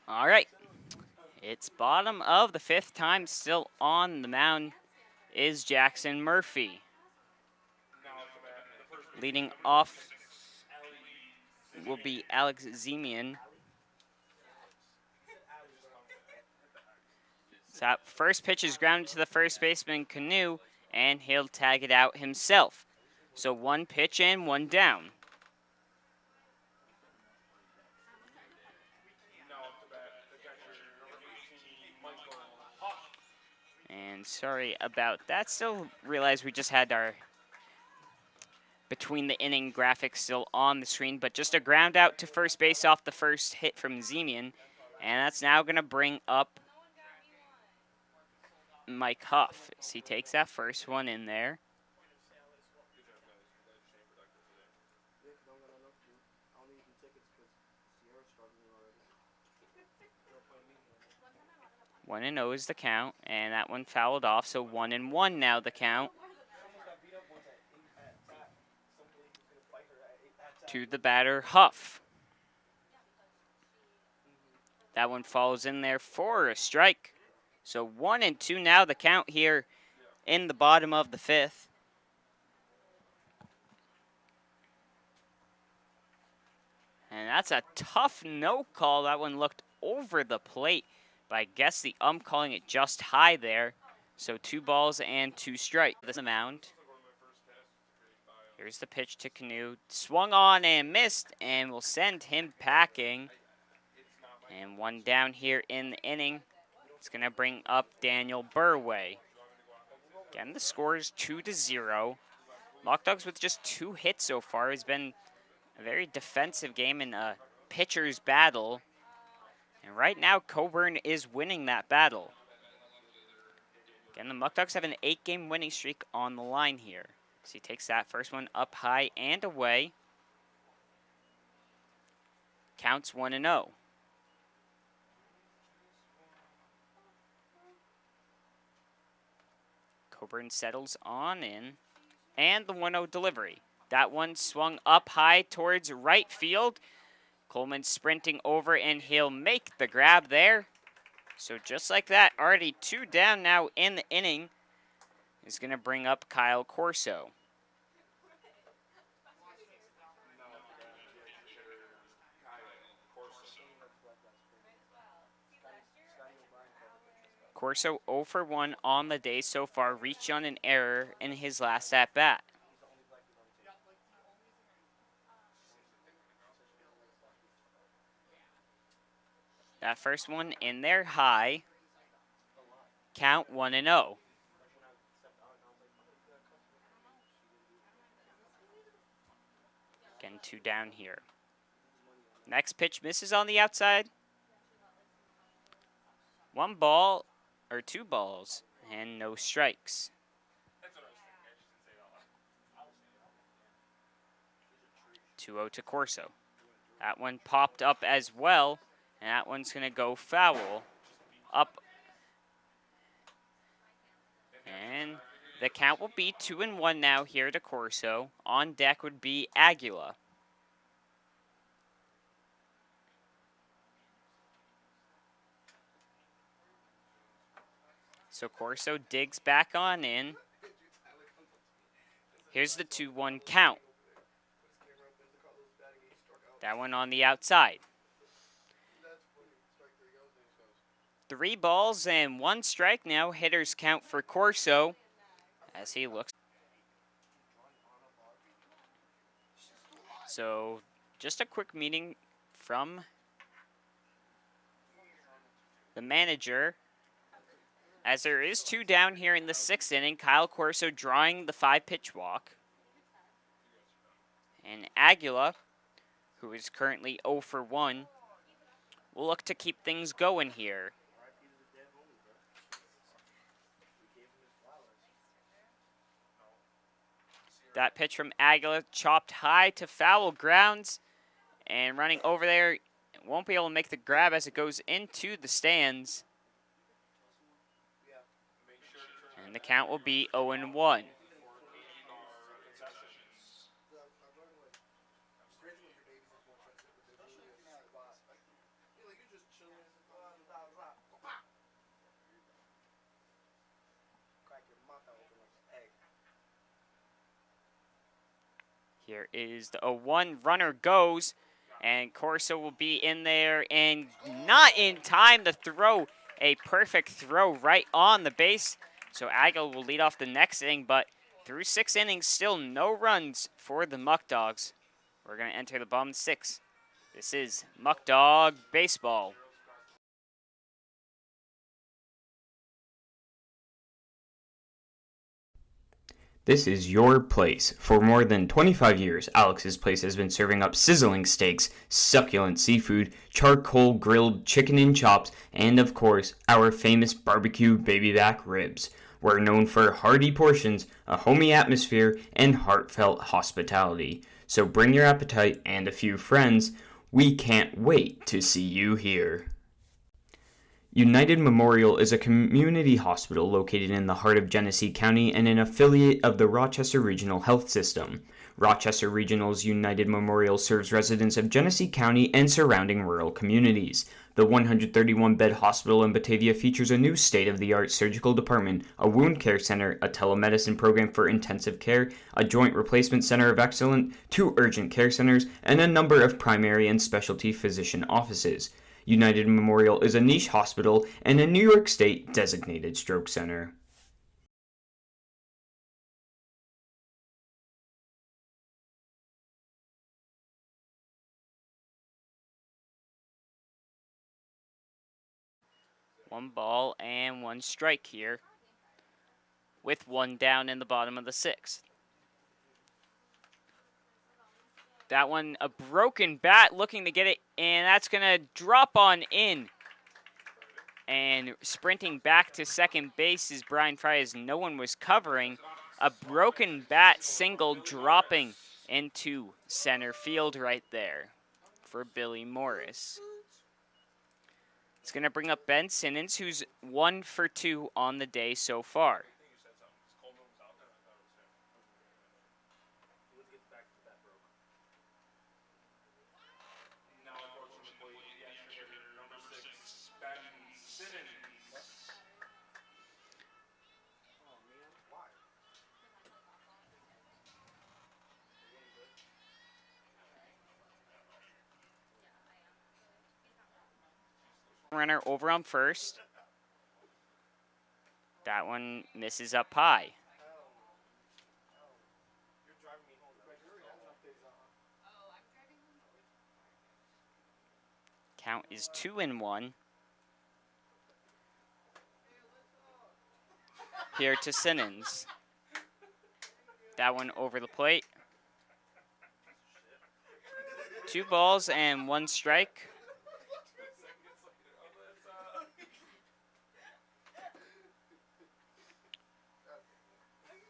S1: All right. It's bottom of the 5th. Time still on the mound is Jackson Murphy. Leading off will be Alex Zemian. So that first pitch is grounded to the first baseman, Canoe, and he'll tag it out himself. So 1 pitch and 1 down. And sorry about that. Still realize we just had our between the inning graphics still on the screen, but just a ground out to first base off the first hit from Zemian. And that's now going to bring up Mike Huff as he takes that first one in there. One and 0 is the count, and that one fouled off, so 1-1 now the count. To the batter, Huff. That one falls in there for a strike. So 1-2 now the count here in the bottom of the 5th. And that's a tough no call. That one looked over the plate. But I guess the calling it just high there. So 2 balls and 2 strikes. This mound. Here's the pitch to Canoe. Swung on and missed, and will send him packing. And 1 down here in the inning. It's going to bring up Daniel Burway. Again, the score is 2-0. Muckdogs with just 2 hits so far. Has been a very defensive game in a pitcher's battle. And right now, Coburn is winning that battle. Again, the Muckdogs have an 8-game winning streak on the line here. So he takes that first one up high and away. Counts 1-0. Coburn settles on in. And the 1-0 delivery. That one swung up high towards right field. Coleman sprinting over, and he'll make the grab there. So just like that, already 2 down now in the inning, is going to bring up Kyle Corso. Corso 0 for 1 on the day so far, reached on an error in his last at-bat. That first one in there high. Count 1-0. Again, 2 down here. Next pitch misses on the outside. 1 ball, or 2 balls, and no strikes. (2-0) to Corso. That one popped up as well, and that one's going to go foul. Up. And the count will be 2-1 now here to Corso. On deck would be Aguila. So Corso digs back on in. Here's the 2-1 count. That one on the outside. 3 balls and 1 strike now. Hitter's count for Corso as he looks. So just a quick meeting from the manager. As there is 2 down here in the 6th inning, Kyle Corso drawing the 5-pitch walk. And Aguila, who is currently 0 for 1, will look to keep things going here. That pitch from Aguila chopped high to foul grounds, and running over there, won't be able to make the grab as it goes into the stands. And the count will be 0-1. Here is the 0-1. Runner goes, and Corso will be in there, and not in time to throw a perfect throw right on the base. So Aguila will lead off the next inning, but through 6 innings, still no runs for the Muckdogs. We're going to enter the bottom 6. This is Muckdog Baseball.
S2: This is your place. For more than 25 years, Alex's Place has been serving up sizzling steaks, succulent seafood, charcoal grilled chicken and chops, and of course, our famous barbecue baby back ribs. We're known for hearty portions, a homey atmosphere, and heartfelt hospitality. So bring your appetite and a few friends. We can't wait to see you here. United Memorial is a community hospital located in the heart of Genesee County and an affiliate of the Rochester Regional Health System. Rochester Regional's United Memorial serves residents of Genesee County and surrounding rural communities. The 131-bed hospital in Batavia features a new state-of-the-art surgical department, a wound care center, a telemedicine program for intensive care, a joint replacement center of excellence, 2 urgent care centers, and a number of primary and specialty physician offices. United Memorial is a niche hospital and a New York State designated stroke center.
S1: One ball and 1 strike here, with 1 down in the bottom of the 6th. That one, a broken bat, looking to get it, and that's going to drop on in. And sprinting back to second base is Brian Fry, as no one was covering. A broken bat single dropping into center field right there for Billy Morris. It's going to bring up Ben Simmons, who's 1 for 2 on the day so far. Runner over on first. That one misses up high. Count is 2-1. Here to Simmons. That one over the plate. 2 balls and 1 strike.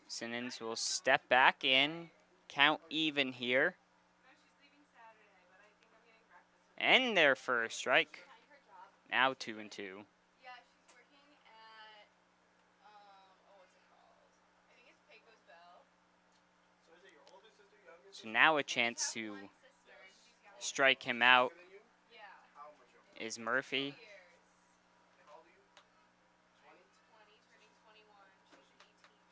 S1: Simmons will step back in, count even here. And their first strike. Now 2-2. So now a chance to strike him out is Murphy.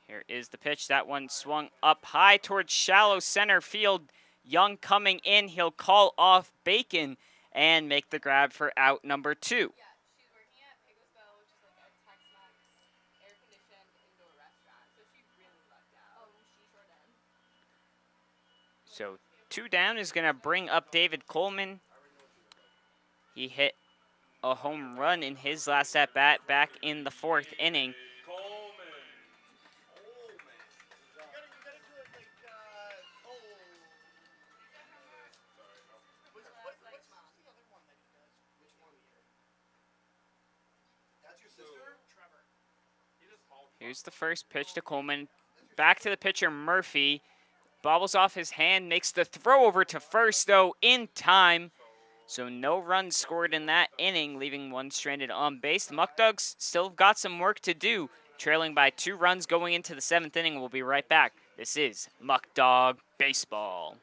S1: Here is the pitch. That one swung up high towards shallow center field. Young coming in. He'll call off Bacon and make the grab for out number 2. So 2 down is going to bring up David Coleman. He hit a home run in his last at-bat back in the 4th inning. Here's the first pitch to Coleman. Back to the pitcher, Murphy. Bobbles off his hand, makes the throw over to first, though, in time. So no runs scored in that inning, leaving 1 stranded on base. The Muckdogs still got some work to do, trailing by 2 runs going into the 7th inning. We'll be right back. This is Muckdog Baseball.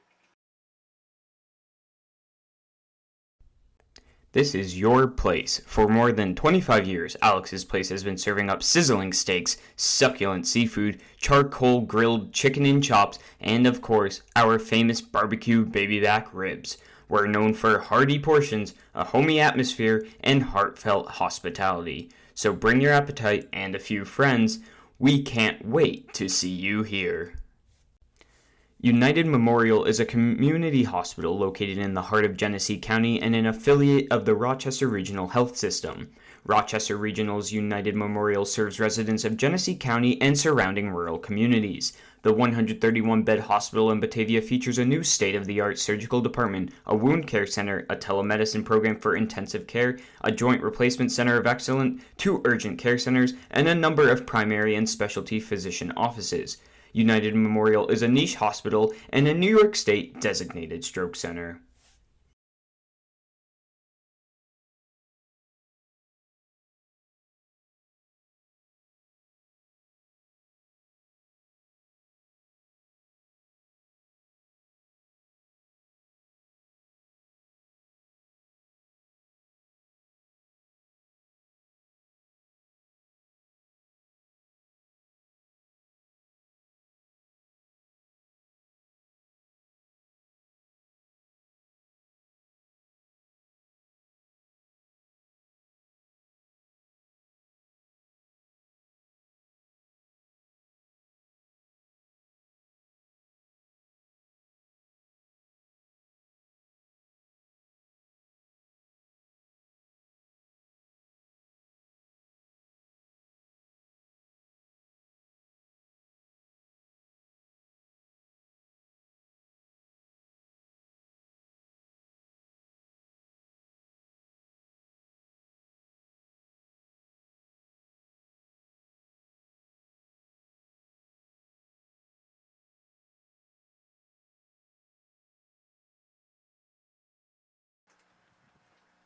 S2: This is your place. For more than 25 years, Alex's Place has been serving up sizzling steaks, succulent seafood, charcoal grilled chicken and chops, and of course, our famous barbecue baby back ribs. We're known for hearty portions, a homey atmosphere, and heartfelt hospitality. So bring your appetite and a few friends. We can't wait to see you here. United Memorial is a community hospital located in the heart of Genesee County and an affiliate of the Rochester Regional Health System. Rochester Regional's United Memorial serves residents of Genesee County and surrounding rural communities. The 131-bed hospital in Batavia features a new state-of-the-art surgical department, a wound care center, a telemedicine program for intensive care, a joint replacement center of excellence, 2 urgent care centers, and a number of primary and specialty physician offices. United Memorial is a niche hospital and a New York State designated stroke center.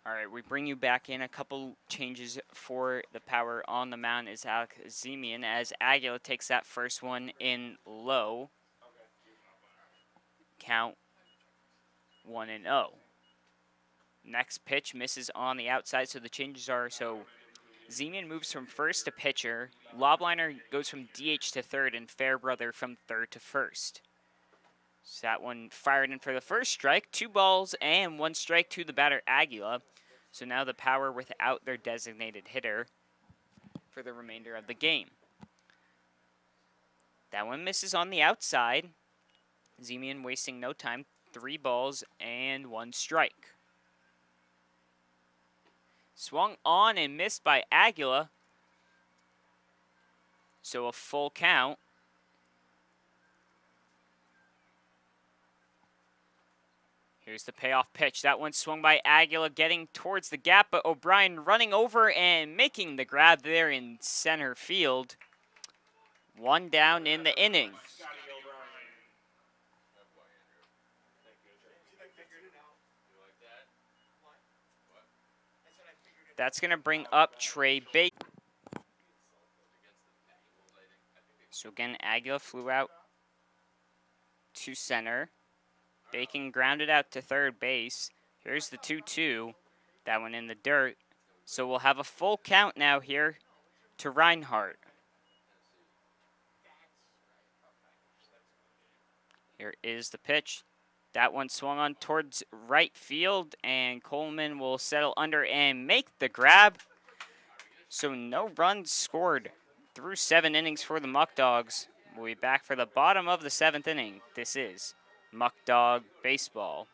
S1: All right, we bring you back in. A couple changes for the power on the mound is Alex Zemian as Aguila takes that first one in low. Count 1-0. Next pitch misses on the outside, so the changes are Zemian moves from first to pitcher. Lobliner goes from DH to third, and Fairbrother from third to first. So that one fired in for the first strike. 2 balls and 1 strike to the batter Aguila. So now the power without their designated hitter for the remainder of the game. That one misses on the outside. Zemian wasting no time. 3 balls and 1 strike. Swung on and missed by Aguila. So a full count. Here's the payoff pitch. That one swung by Aguila, getting towards the gap, but O'Brien running over and making the grab there in center field. 1 down in the inning. That's going to bring up Trey Baker. So again, Aguila flew out to center. Bacon grounded out to third base. Here's the 2-2. That one in the dirt. So we'll have a full count now here to Reinhardt. Here is the pitch. That one swung on towards right field, and Coleman will settle under and make the grab. So no runs scored through 7 innings for the Muckdogs. We'll be back for the bottom of the 7th inning. This is Muckdog Baseball.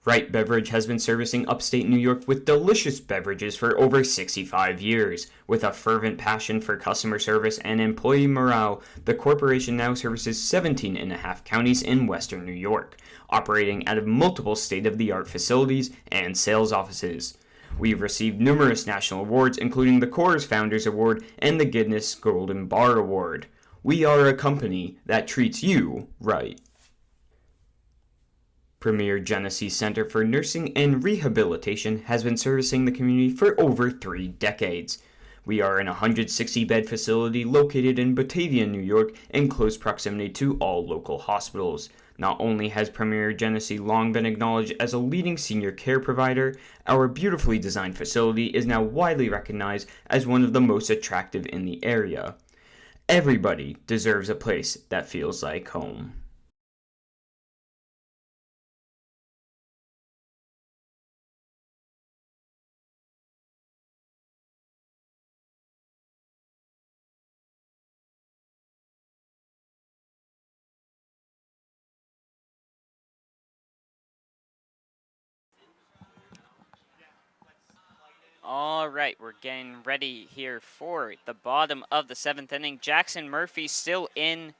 S2: Wright Beverage has been servicing upstate New York with delicious beverages for over 65 years. With a fervent passion for customer service and employee morale, the corporation now services 17 and a half counties in western New York, operating out of multiple state-of-the-art facilities and sales offices. We've received numerous national awards, including the Coors Founders Award and the Guinness Golden Bar Award. We are a company that treats you right. Premier Genesee Center for Nursing and Rehabilitation has been servicing the community for over 3 decades. We are an 160-bed facility located in Batavia, New York, in close proximity to all local hospitals. Not only has Premier Genesee long been acknowledged as a leading senior care provider, our beautifully designed facility is now widely recognized as one of the most attractive in the area. Everybody deserves a place that feels like home.
S1: All right, we're getting ready here for the bottom of the 7th inning. Jackson Murphy still in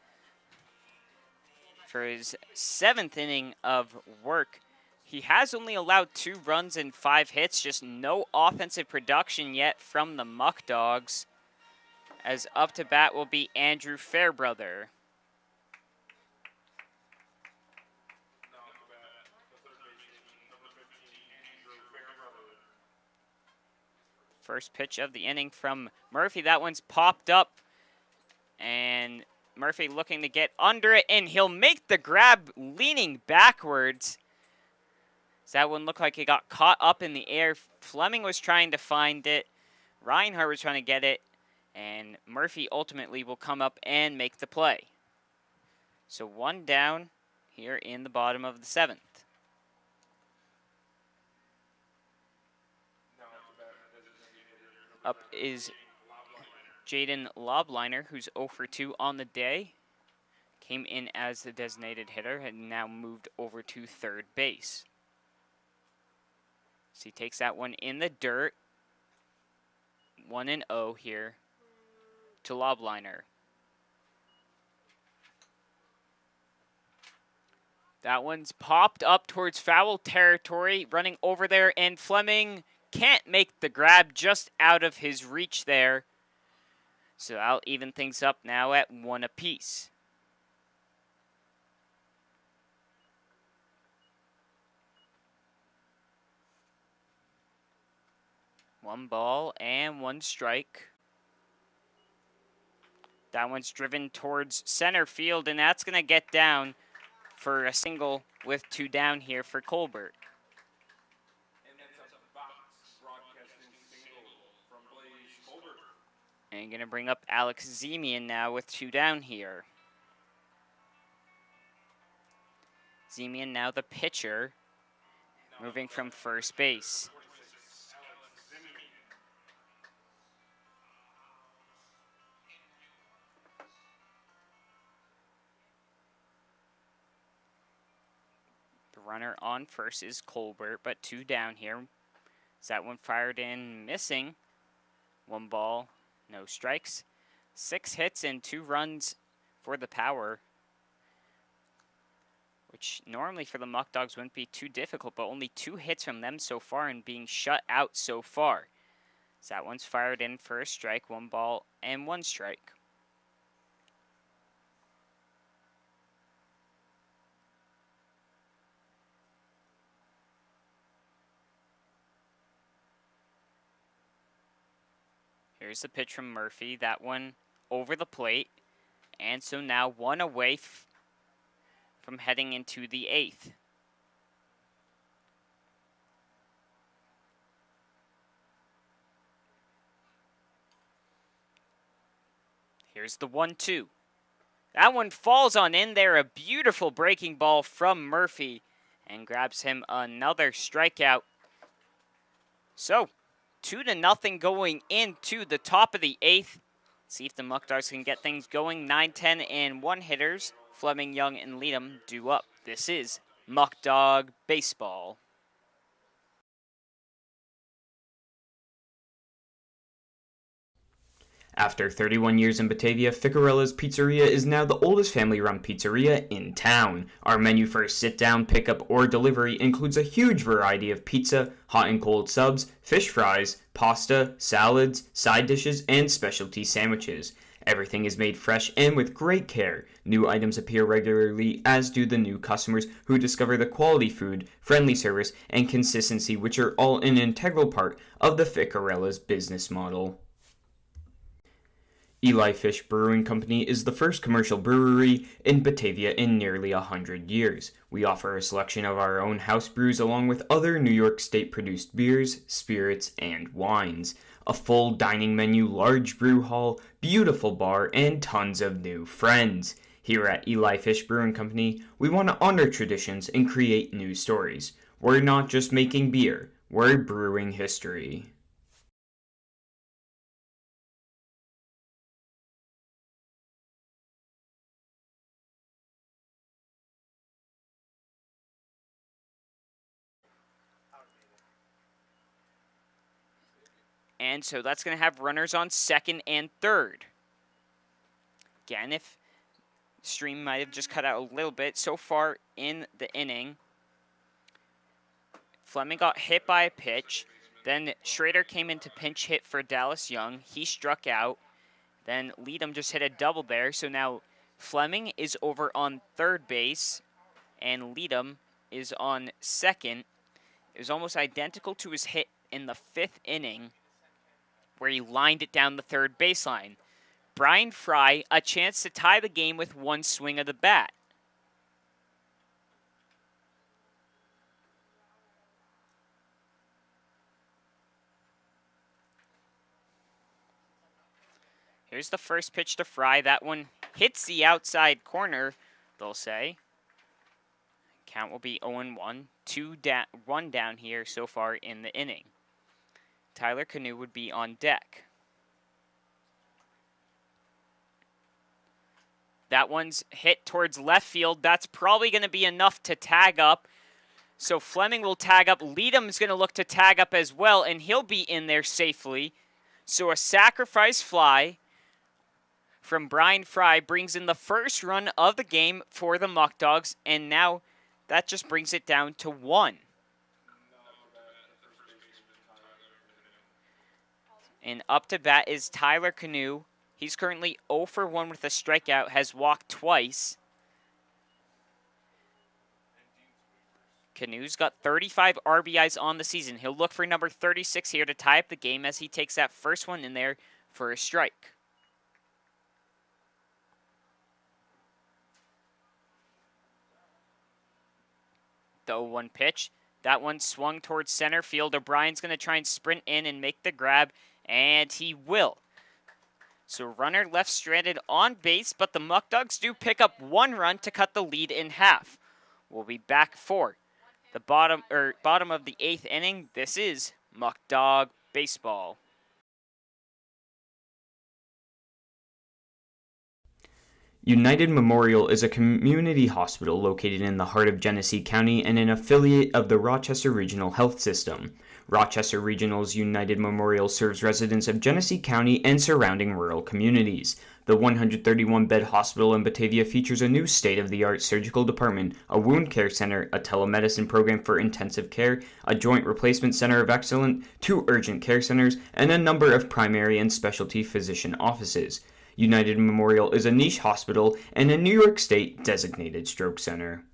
S1: for his 7th inning of work. He has only allowed 2 runs and 5 hits, just no offensive production yet from the Muckdogs. As up to bat will be Andrew Fairbrother. First pitch of the inning from Murphy. That one's popped up. And Murphy looking to get under it. And he'll make the grab leaning backwards. So that one looked like it got caught up in the air. Fleming was trying to find it. Reinhardt was trying to get it. And Murphy ultimately will come up and make the play. So 1 down here in the bottom of the 7th. Up is Jaden Lobliner, who's 0 for 2 on the day. Came in as the designated hitter and now moved over to third base. So he takes that one in the dirt. 1-0 here to Lobliner. That one's popped up towards foul territory, running over there, and Fleming can't make the grab, just out of his reach there. So I'll even things up now at 1 apiece. 1 ball and 1 strike. That one's driven towards center field, and that's going to get down for a single with 2 down here for Colbert. And going to bring up Alex Zemian now with 2 down here. Zemian now the pitcher, moving from first base. The runner on first is Colbert, but 2 down here. Is that one fired in, missing? 1 ball, no strikes. 6 hits and 2 runs for the Power, which normally for the Muckdogs wouldn't be too difficult, but only 2 hits from them so far and being shut out so far. So that one's fired in for a strike, 1 ball and 1 strike. Here's the pitch from Murphy. That one over the plate. And so now 1 away from heading into the 8th. Here's the 1-2. That one falls on in there. A beautiful breaking ball from Murphy and grabs him another strikeout. So 2-0 going into the top of the 8th. See if the Muckdogs can get things going. 9, 10, and 1 hitters. Fleming, Young, and Leadham due up. This is Muckdog Baseball.
S2: After 31 years in Batavia, Ficarella's Pizzeria is now the oldest family-run pizzeria in town. Our menu for sit-down, pickup, or delivery includes a huge variety of pizza, hot and cold subs, fish fries, pasta, salads, side dishes, and specialty sandwiches. Everything is made fresh and with great care. New items appear regularly, as do the new customers who discover the quality food, friendly service, and consistency, which are all an integral part of the Ficarella's business model. Eli Fish Brewing Company is the first commercial brewery in Batavia in nearly 100 years. We offer a selection of our own house brews along with other New York State-produced beers, spirits, and wines. A full dining menu, large brew hall, beautiful bar, and tons of new friends. Here at Eli Fish Brewing Company, we want to honor traditions and create new stories. We're not just making beer, we're brewing history.
S1: And so that's going to have runners on second and third. Again, if stream might have just cut out a little bit so far in the inning. Fleming got hit by a pitch. Then Schrader came in to pinch hit for Dallas Young. He struck out. Then Leadham just hit a double there. So now Fleming is over on third base and Leadham is on second. It was almost identical to his hit in the 5th inning, where he lined it down the third baseline. Brian Fry, a chance to tie the game with 1 swing of the bat. Here's the first pitch to Fry. That one hits the outside corner, they'll say. Count will be 0-1. 1 down here so far in the inning. Tyler Canoe would be on deck. That one's hit towards left field. That's probably going to be enough to tag up. So Fleming will tag up. Leadham's going to look to tag up as well, and he'll be in there safely. So a sacrifice fly from Brian Fry brings in the first run of the game for the Muckdogs, and now that just brings it down to 1. And up to bat is Tyler Canoe. He's currently 0 for 1 with a strikeout, has walked twice. Canu's got 35 RBIs on the season. He'll look for number 36 here to tie up the game as he takes that first one in there for a strike. The 0-1 pitch. That one swung towards center field. O'Brien's going to try and sprint in and make the grab, and he will. So runner left stranded on base, but the Muckdogs do pick up one run to cut the lead in half. We'll be back for the bottom of the 8th inning. This is Muckdog Baseball.
S2: United Memorial is a community hospital located in the heart of Genesee County and an affiliate of the Rochester Regional Health System. Rochester Regional's United Memorial serves residents of Genesee County and surrounding rural communities. The 131-bed hospital in Batavia features a new state-of-the-art surgical department, a wound care center, a telemedicine program for intensive care, a joint replacement center of excellence, 2 urgent care centers, and a number of primary and specialty physician offices. United Memorial is a niche hospital and a New York State designated stroke center.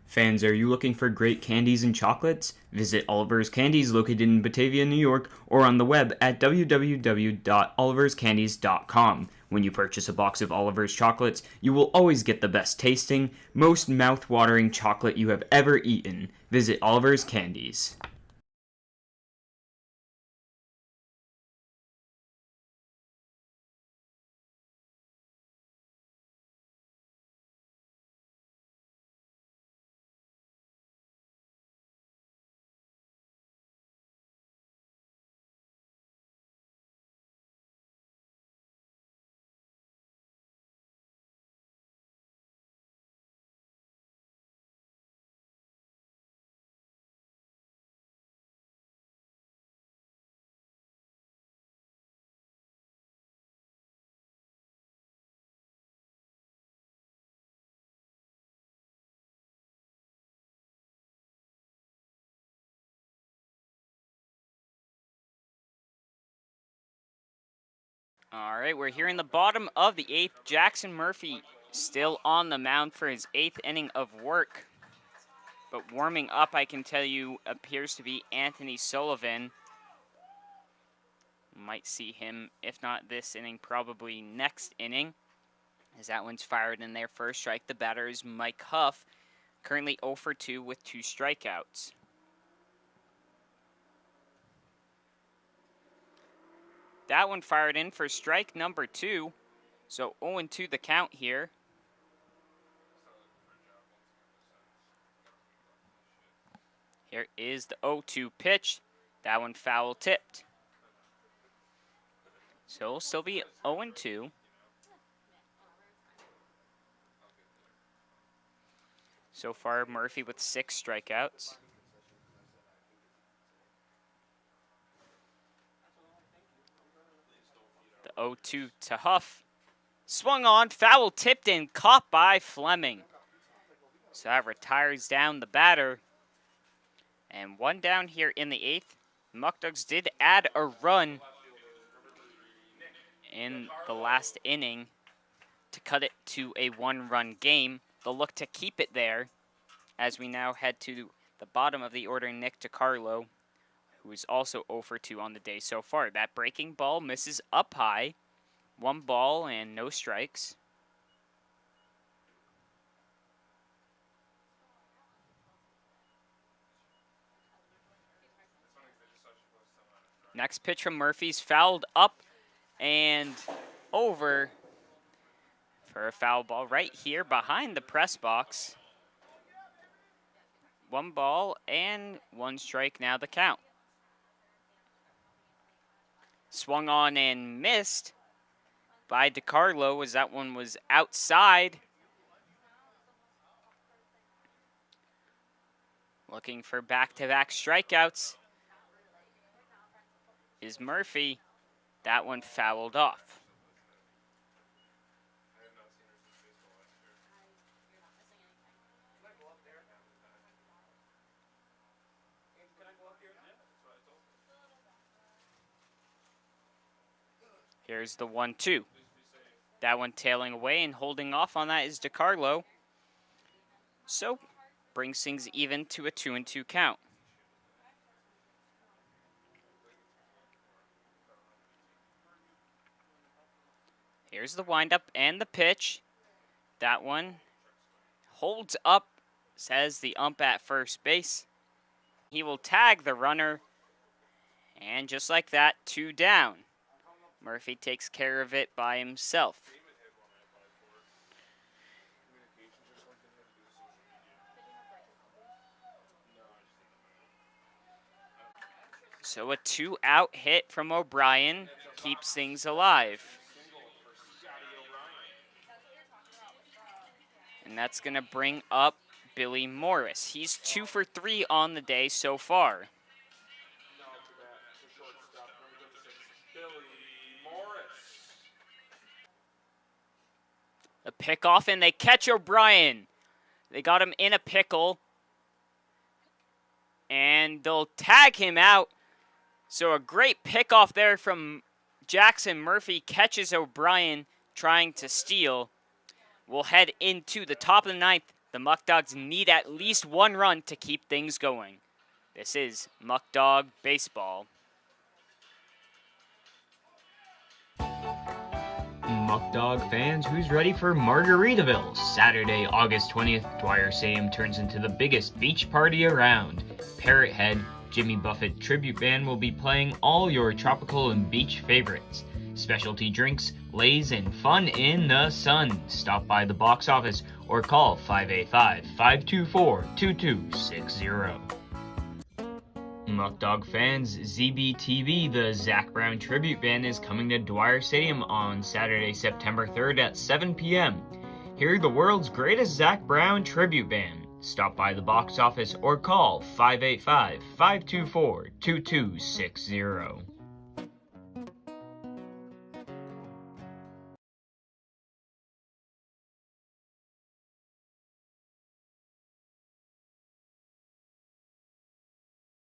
S2: Fans, are you looking for great candies and chocolates? Visit Oliver's Candies located in Batavia, New York, or on the web at www.oliverscandies.com. When you purchase a box of Oliver's chocolates, you will always get the best tasting, most mouth-watering chocolate you have ever eaten. Visit Oliver's Candies.
S1: All right, we're here in the bottom of the 8th. Jackson Murphy still on the mound for his 8th inning of work. But warming up, I can tell you, appears to be Anthony Sullivan. Might see him, if not this inning, probably next inning, as that one's fired in there for a strike. The batter is Mike Huff, currently 0 for 2 with 2 strikeouts. That one fired in for strike number 2. So 0-2 the count here. Here is the 0-2 pitch. That one foul tipped. So it'll still be 0-2. So far, Murphy with 6 strikeouts. The 0-2 to Huff. Swung on, foul tipped and caught by Fleming. So that retires down the batter. And one down here in the 8th. Muckdogs did add a run in the last inning to cut it to a 1-run game. They'll look to keep it there as we now head to the bottom of the order, Nick DiCarlo, who is also 0 for 2 on the day so far. That breaking ball misses up high. 1 ball and no strikes. Next pitch from Murphy's fouled up and over for a foul ball right here behind the press box. 1 ball and 1 strike now the count. Swung on and missed by DiCarlo as that one was outside. Looking for back-to-back strikeouts is Murphy. That one fouled off. Here's the 1-2. That one tailing away and holding off on that is DiCarlo. So brings things even to a 2-2 count. Here's the windup and the pitch. That one holds up, says the ump at first base. He will tag the runner, and just like that, 2 down. Murphy takes care of it by himself. So a 2-out hit from O'Brien keeps things alive. And that's going to bring up Billy Morris. He's 2 for 3 on the day so far. A pickoff, and they catch O'Brien. They got him in a pickle. And they'll tag him out. So a great pickoff there from Jackson. Murphy catches O'Brien trying to steal. We'll head into the top of the 9th. The Muckdogs need at least 1 run to keep things going. This is Muckdog Baseball.
S2: Muckdog fans, who's ready for Margaritaville? Saturday, August 20th, Dwyer Stadium turns into the biggest beach party around. Parrot Head, Jimmy Buffett Tribute Band will be playing all your tropical and beach favorites. Specialty drinks, lays, and fun in the sun. Stop by the box office or call 585-524-2260. Muckdog fans, ZBTV, the Zach Brown Tribute Band, is coming to Dwyer Stadium on Saturday, September 3rd at 7 p.m. Hear the world's greatest Zach Brown Tribute Band. Stop by the box office or call 585-524-2260.